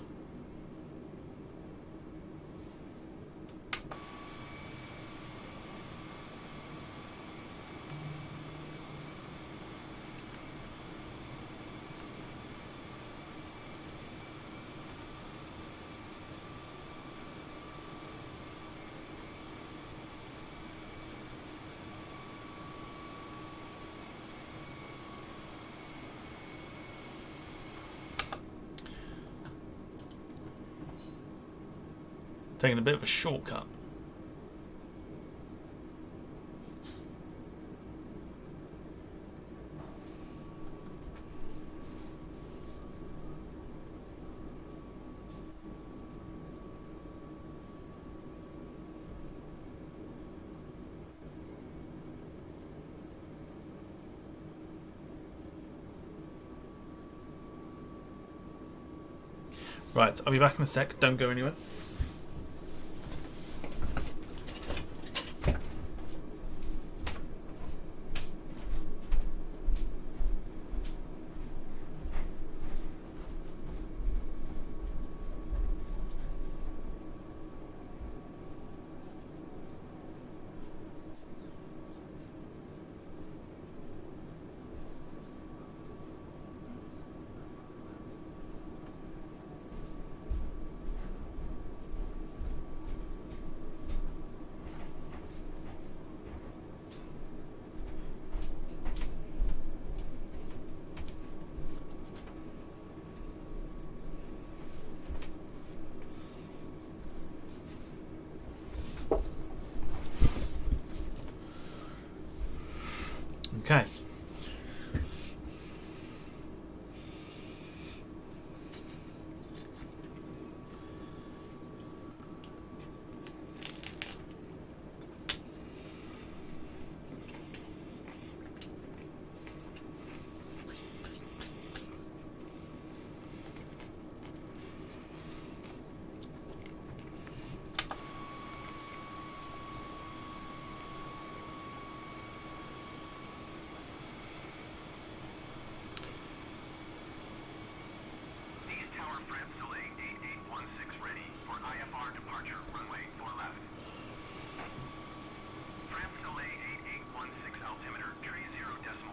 Taking a bit of a shortcut. Right, I'll be back in a sec. Don't go anywhere. Okay.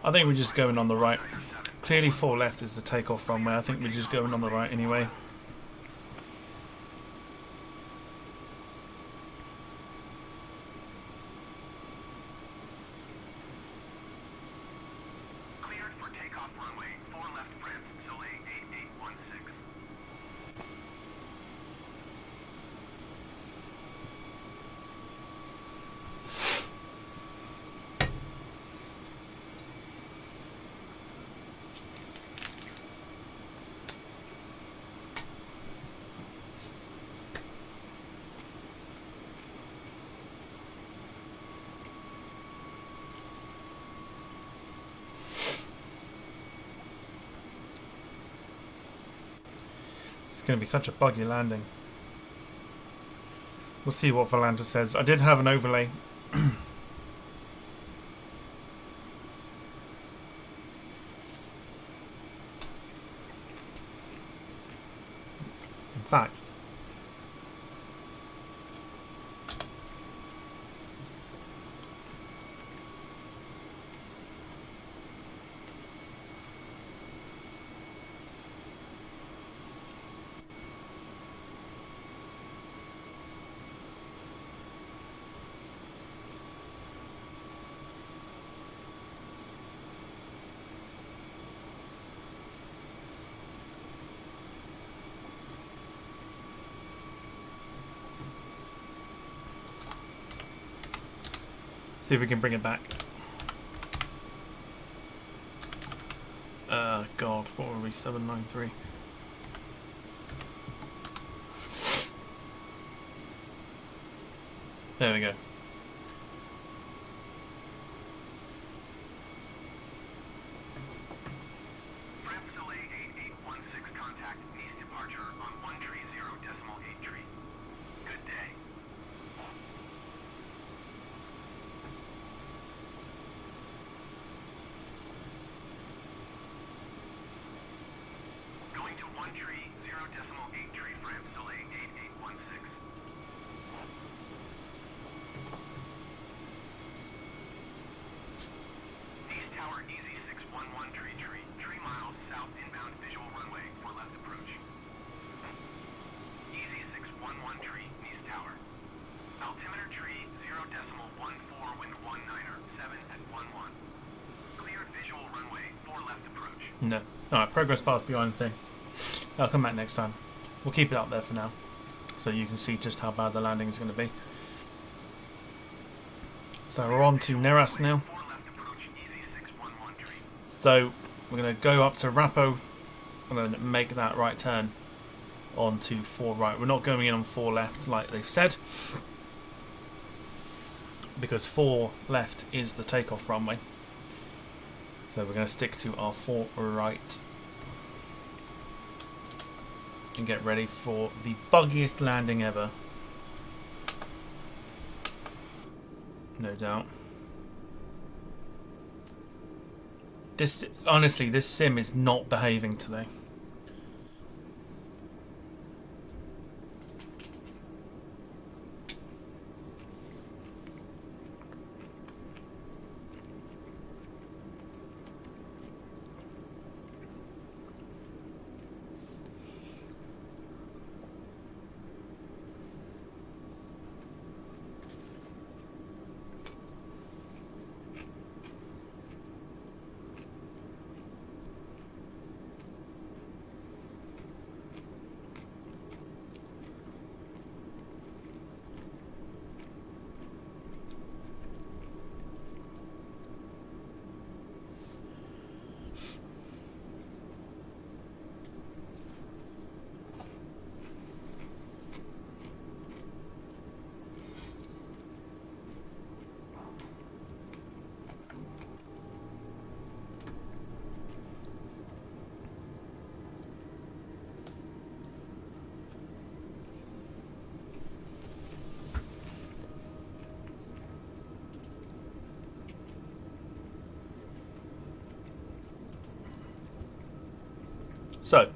I think we're just going on the right. Clearly 4 left is the takeoff runway. I think we're just going on the right anyway. Cleared for takeoff runway 4 left France, Soleil 8816. It's going to be such a buggy landing. We'll see what Volanta says. I did have an overlay. In fact, see if we can bring it back. God, what were we? 793. There we go. France Soleil 8816 contact needs departure on 130.8 tree. Good day. Going to 130.8 No. Alright, progress bar's behind the thing. I'll come back next time. We'll keep it up there for now, so you can see just how bad the landing is going to be. So we're on to Neras now. So we're going to go up to Rappo and then make that right turn onto 4 right. We're not going in on 4 left like they've said, because 4 left is the takeoff runway. So we're going to stick to our 4 right and get ready for the buggiest landing ever. No doubt. This, honestly, this sim is not behaving today. So,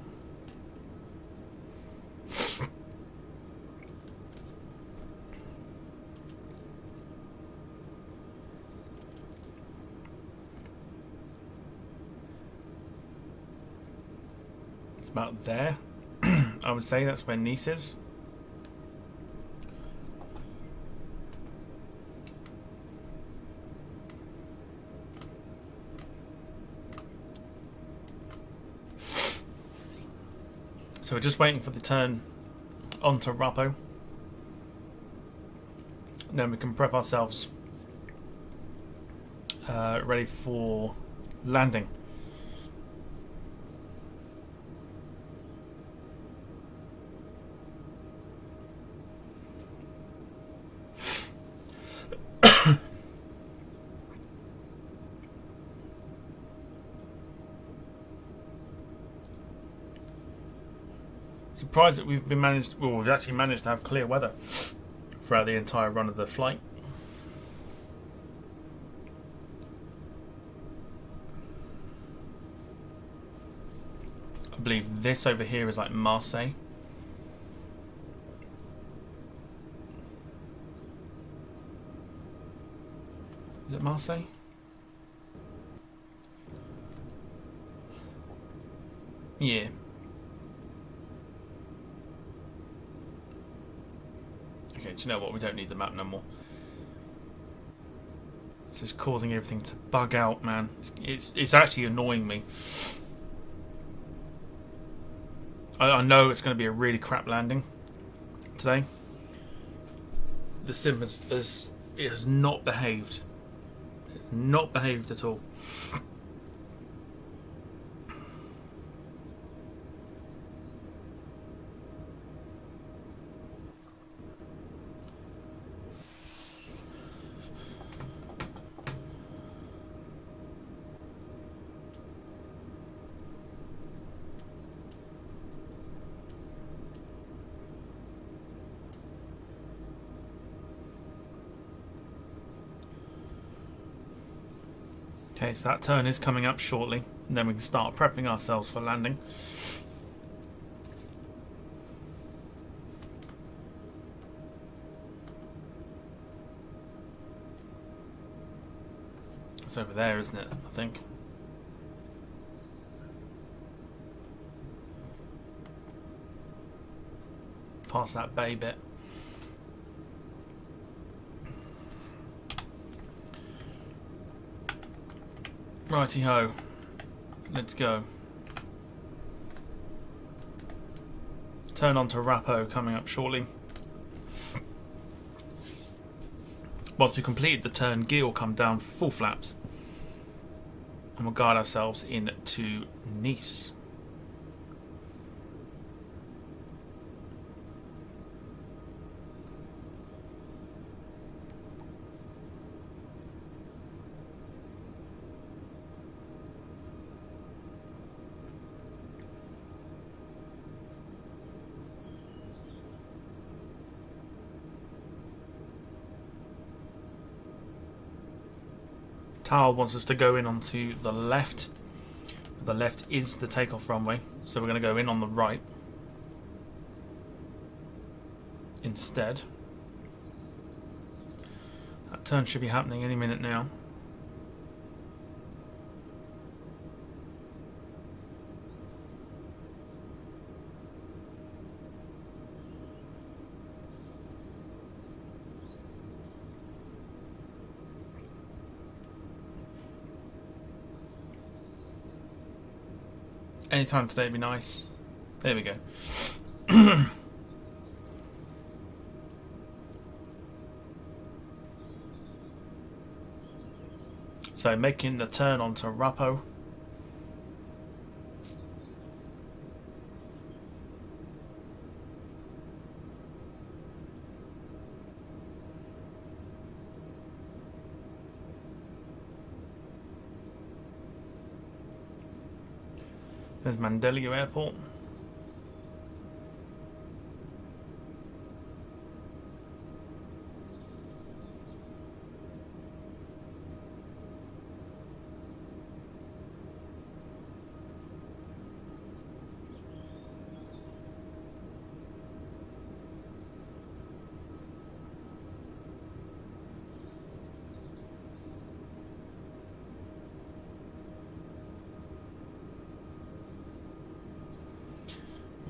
it's about there. I would say that's where Nice is. So we're just waiting for the turn onto Rappo. And then we can prep ourselves ready for landing. Surprised that we've actually managed to have clear weather throughout the entire run of the flight. I believe this over here is like Marseille. Is it Marseille? Yeah. Okay, do you know what? We don't need the map no more. It's just causing everything to bug out, man. It's actually annoying me. I know it's going to be a really crap landing today. The sim has not behaved. It's not behaved at all. Okay, so that turn is coming up shortly, and then we can start prepping ourselves for landing. It's over there, isn't it? I think. Past that bay bit. Righty ho, let's go. Turn on to Rappo coming up shortly. Once we completed the turn, gear will come down full flaps. And we'll guide ourselves into Nice. Tower wants us to go in onto the left. The left is the takeoff runway, so we're going to go in on the right instead. That turn should be happening any minute now. Anytime today would be nice. There we go. So making the turn onto Rappo. There's Mandelio Airport.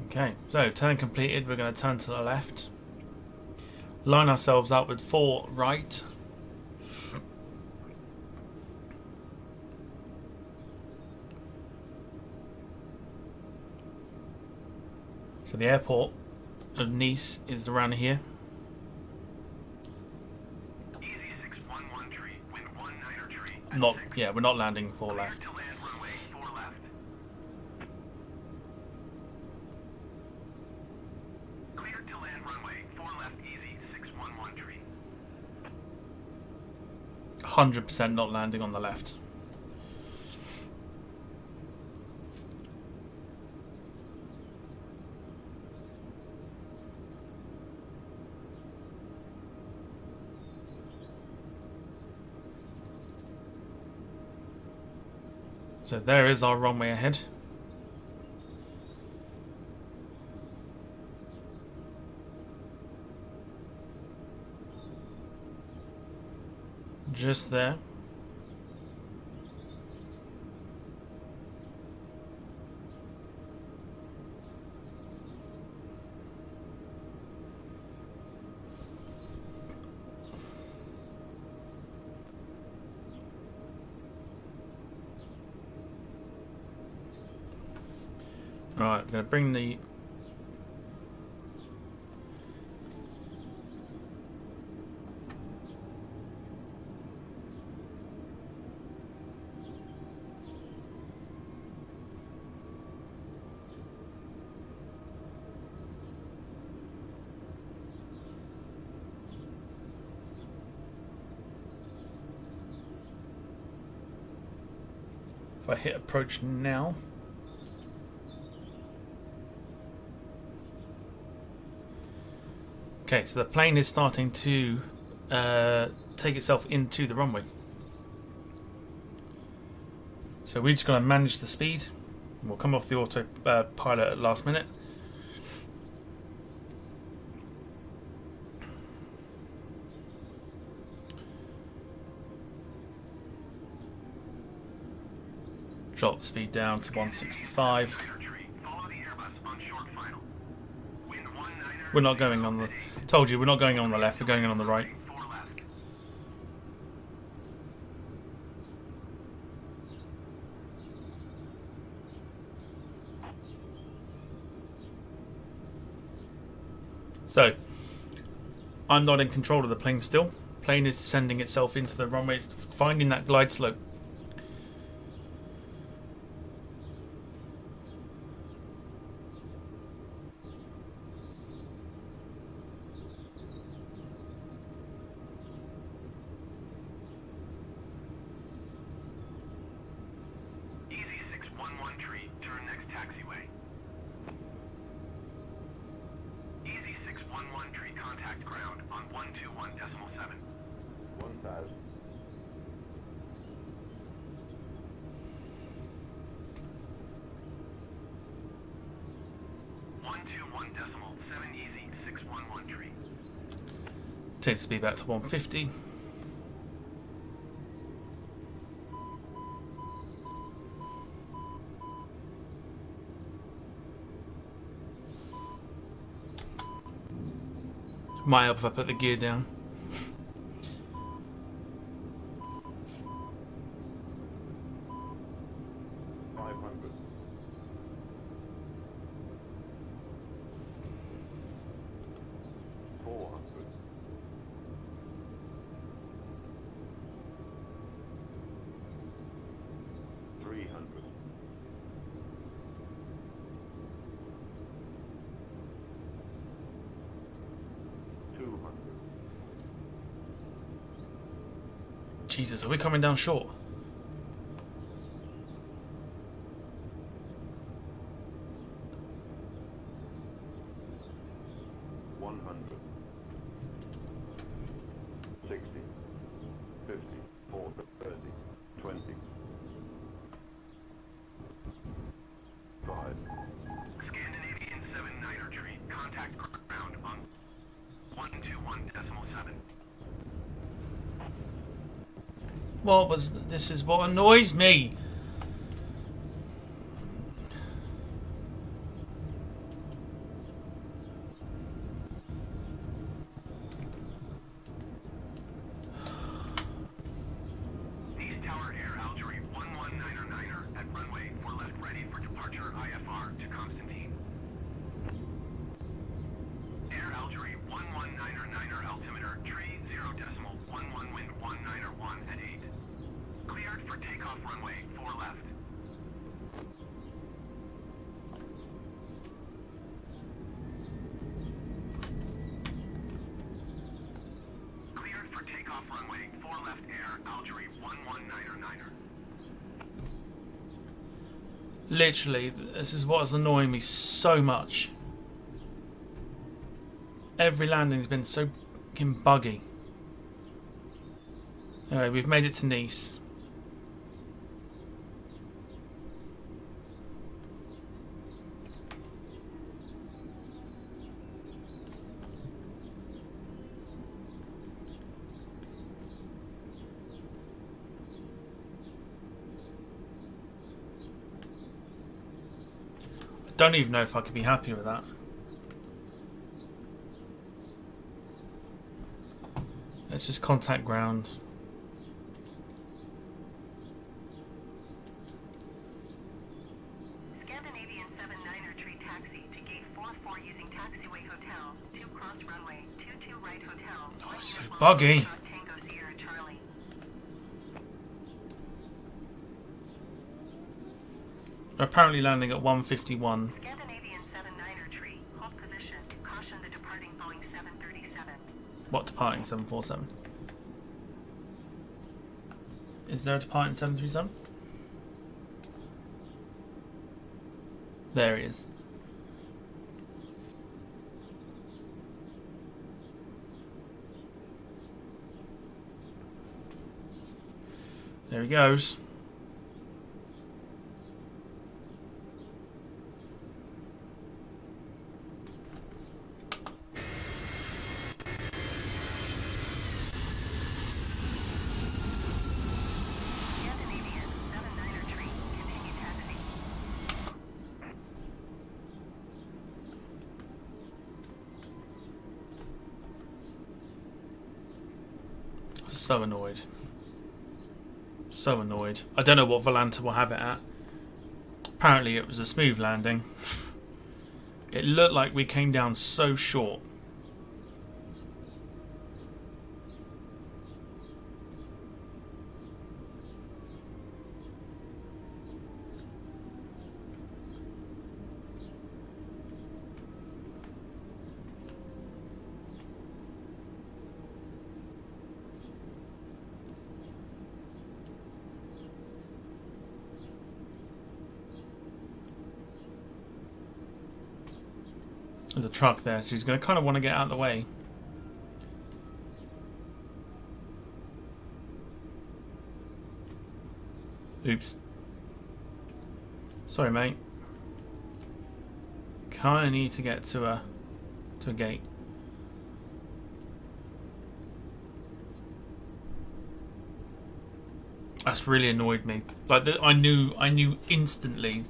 Okay, so turn completed. We're going to turn to the left. Line ourselves up with 4 right. So the airport of Nice is around here. Easy 611 tree, wind 19er tree. Not, yeah, we're not landing 4 left. To land runway 4 left. Cleared to land runway 4 left, easy 611 tree. 100% not landing on the left. So there is our runway ahead. Just there. Right, I'm going to bring the if I hit approach now. Okay, so the plane is starting to take itself into the runway. So we're just going to manage the speed. We'll come off the autopilot at last minute. Drop the speed down to 165. We're not going on the... Told you, we're not going on the left, we're going on the right. So, I'm not in control of the plane still. Plane is descending itself into the runway. It's finding that glide slope. Easy 611 tree, turn next taxiway. Easy 611 tree, contact ground on 121.7. 1000. Easy 611 tree. Take the speed back to 150. Might help if I put the gear down. 500. 400. 300. 200. Jesus, are we coming down short? 100. 60. 50. 40. 30. 20. 5. Scandinavian 79er tree, contact ground on 121.7. What was this? Is what annoys me. East Tower Air Algerie 119er at runway 4 left ready for departure IFR to Constantine. Air Algerie 119er altimeter tree 0.11 wind 191 at 8. Cleared for takeoff runway 4 left. Cleared for takeoff runway 4 left air Algerie 119er. Literally, this is what is annoying me so much. Every landing's been so fucking buggy. Anyway, we've made it to Nice. I don't even know if I could be happy with that. Let's just contact ground. Scandinavian 79er tree taxi to gate 44 using taxiway hotel, 2 cross runway, 22 right hotel. Oh, it's so buggy. Tango Sierra Charlie. We're apparently landing at 151. Scandinavian 79er tree, hold position. Caution the departing Boeing 737. What departing 747? Is there a departing 737? There he is. There he goes. Scandinavian 79er tree, continue taxi. So annoyed. So annoyed. I don't know what Volanta will have it at. Apparently it was a smooth landing. It looked like we came down so short. the truck there, so he's going to kind of want to get out of the way. Oops. Sorry, mate. Kind of need to get to a gate. That's really annoyed me. Like I knew instantly.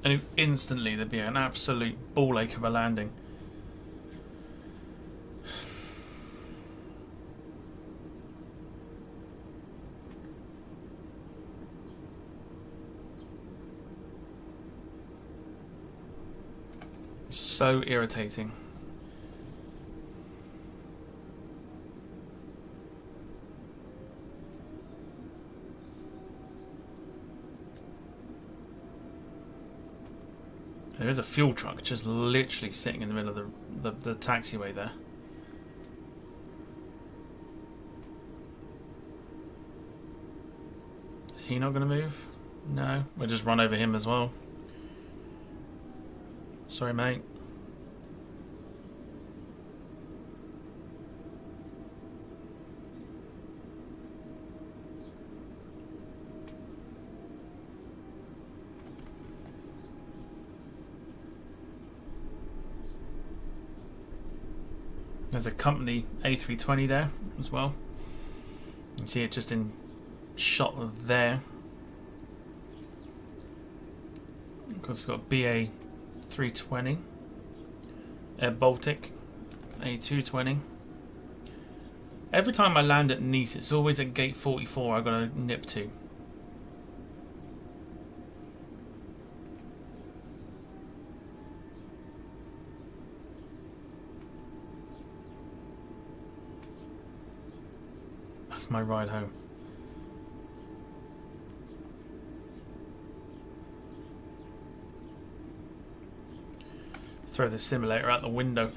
And instantly there'd be an absolute ball ache of a landing. So irritating. There is a fuel truck just literally sitting in the middle of the taxiway there. Is he not going to move? No, we'll just run over him as well. Sorry, mate. There's a company A320 there as well. You can see it just in shot there. Of course, we've got BA 320, Air Baltic A220. Every time I land at Nice, it's always at gate 44 I've got to nip to. That's my ride home. Throw the simulator out the window.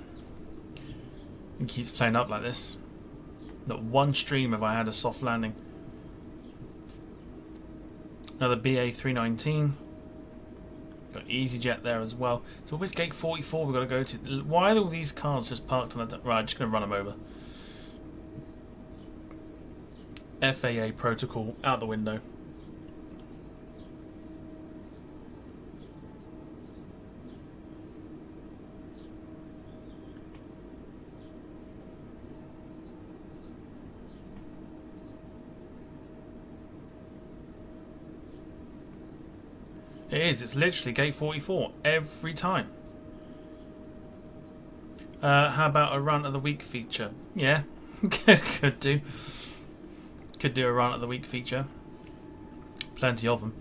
It keeps playing up like this. Not one stream have I had a soft landing. Another BA 319. Got EasyJet there as well. It's always gate 44 we've got to go to. Why are all these cars just parked on the... Right, I'm just going to run them over. FAA protocol out the window. It is, it's literally gate 44 every time. How about a run of the week feature? Yeah, could do. Could do a run of the week feature. Plenty of them.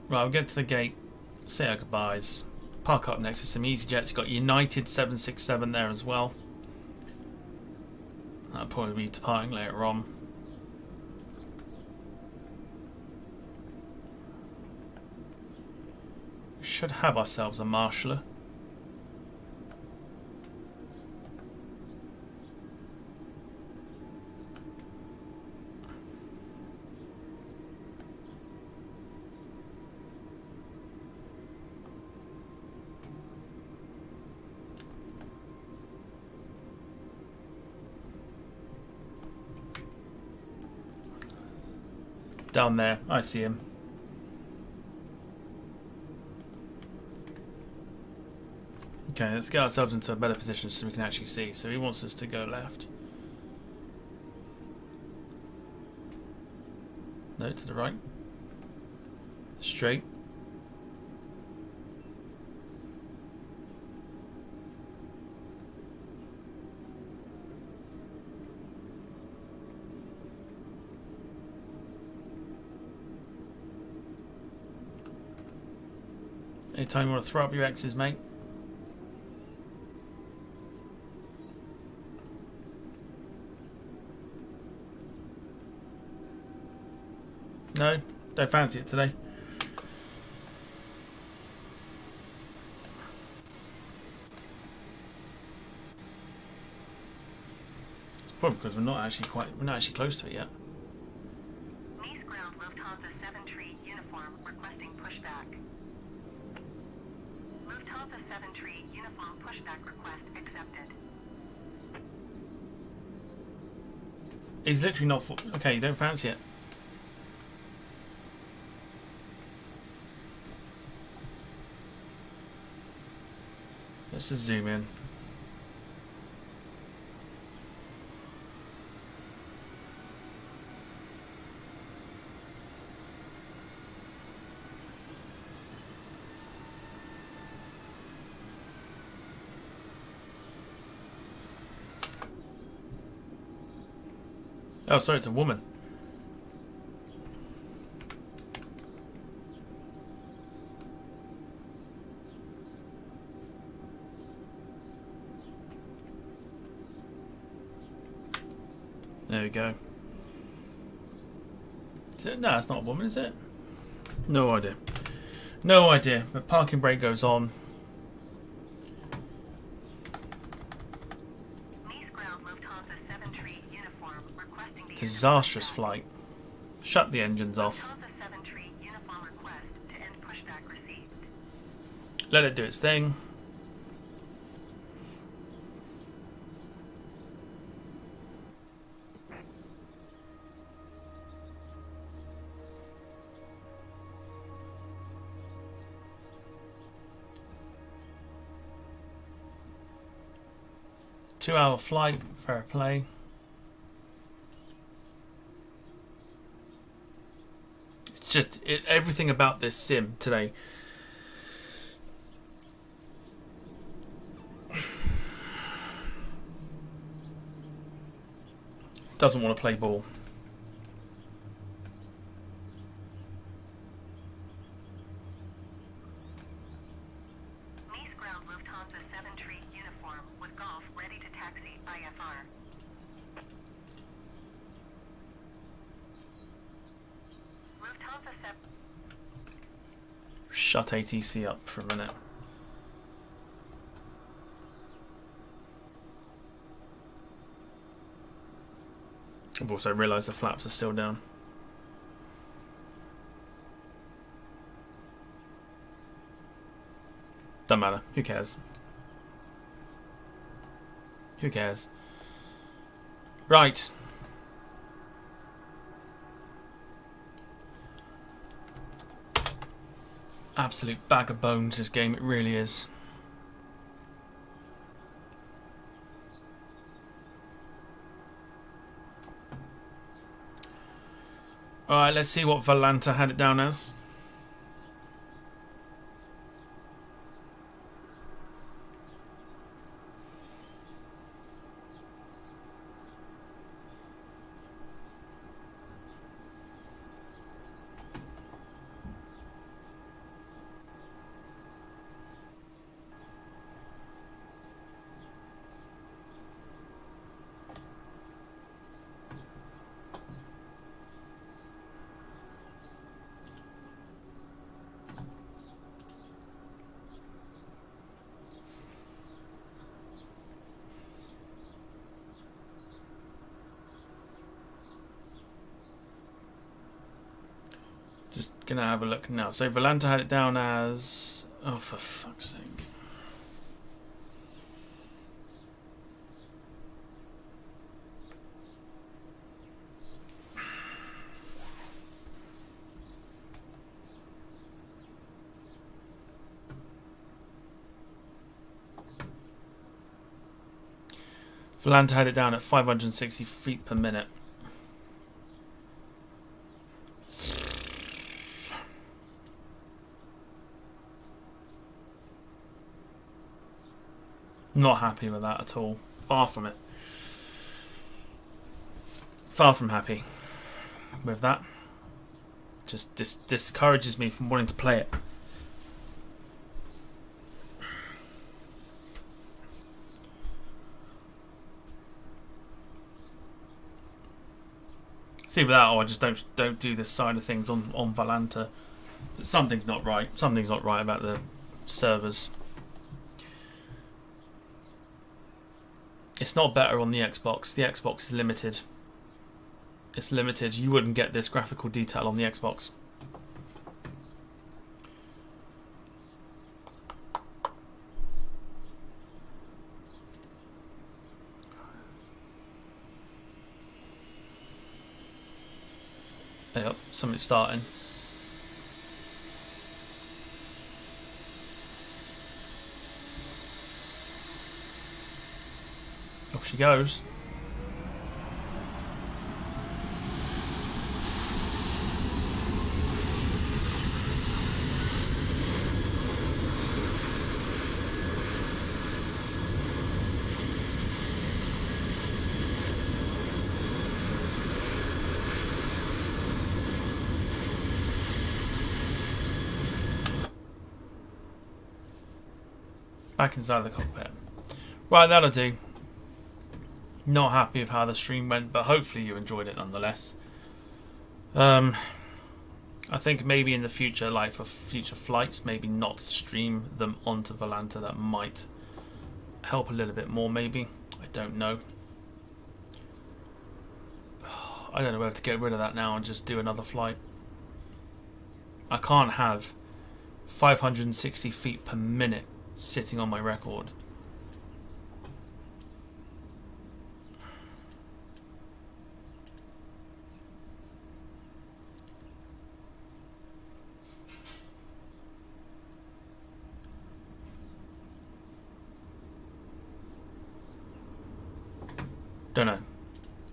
Right, we'll get to the gate, say our goodbyes, park up next to some EasyJets. You've got United 767 there as well. That'll probably be departing later on. We should have ourselves a marshaller. Down there, I see him. Okay, let's get ourselves into a better position so we can actually see. So he wants us to go left. No, to the right. Straight. Anytime you want to throw up your X's, mate. No, don't fancy it today. Probably because we're not actually close to it yet. Nice ground Lufthansa 7 tree uniform requesting pushback. Lufthansa 7 tree uniform pushback request accepted. He's literally not. Okay, you don't fancy it. Let's just zoom in. Oh, sorry, it's a woman. There we go. Is it? No, it's not a woman, is it? No idea. No idea. The parking brake goes on. Disastrous flight. Shut the engines off. Let it do its thing. Two-hour flight, fair play. Just everything about this sim today doesn't want to play ball. Nice ground Lufthansa 7 tree uniform with Golf ready to taxi IFR. Shut ATC up for a minute. I've also realised the flaps are still down. Doesn't matter. Who cares? Who cares? Right. Absolute bag of bones, this game, it really is. Alright, let's see what Volanta had it down as. Just gonna have a look now. So Volanta had it down as... Oh, for fuck's sake. Volanta had it down at 560 feet per minute. Not happy with that at all. Far from it. Far from happy with that. Just discourages me from wanting to play it. It's either that or I just don't do this side of things on Volanta. Something's not right. Something's not right about the servers. It's not better on the Xbox. The Xbox is limited. It's limited. You wouldn't get this graphical detail on the Xbox. Yep, something's starting. Off she goes. Back inside the cockpit. Right, that'll do. Not happy with how the stream went, but hopefully you enjoyed it nonetheless. I think maybe in the future, like for future flights, maybe not stream them onto Volanta. That might help a little bit more, maybe. I don't know. I don't know whether to get rid of that now and just do another flight. I can't have 560 feet per minute sitting on my record. Don't know.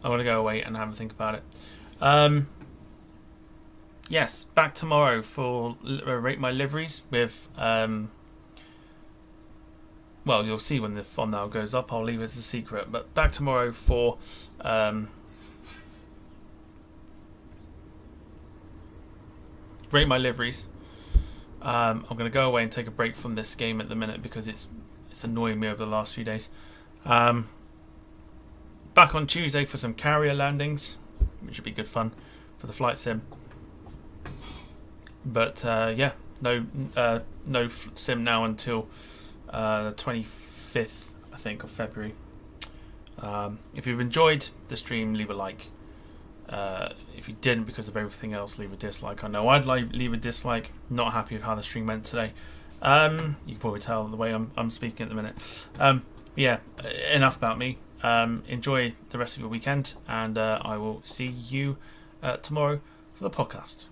I want to go away and have a think about it. Yes, back tomorrow for rate my liveries with well, you'll see when the thumbnail goes up. I'll leave it as a secret. But back tomorrow for rate my liveries. I'm going to go away and take a break from this game at the minute because it's annoying me over the last few days. Back on Tuesday for some carrier landings, which should be good fun for the flight sim. But yeah, no sim now until the 25th, I think, of February. If you've enjoyed the stream, leave a like. If you didn't because of everything else, leave a dislike. I know I'd leave a dislike. Not happy with how the stream went today. You can probably tell the way I'm speaking at the minute. Yeah, enough about me. Enjoy the rest of your weekend, and I will see you tomorrow for the podcast.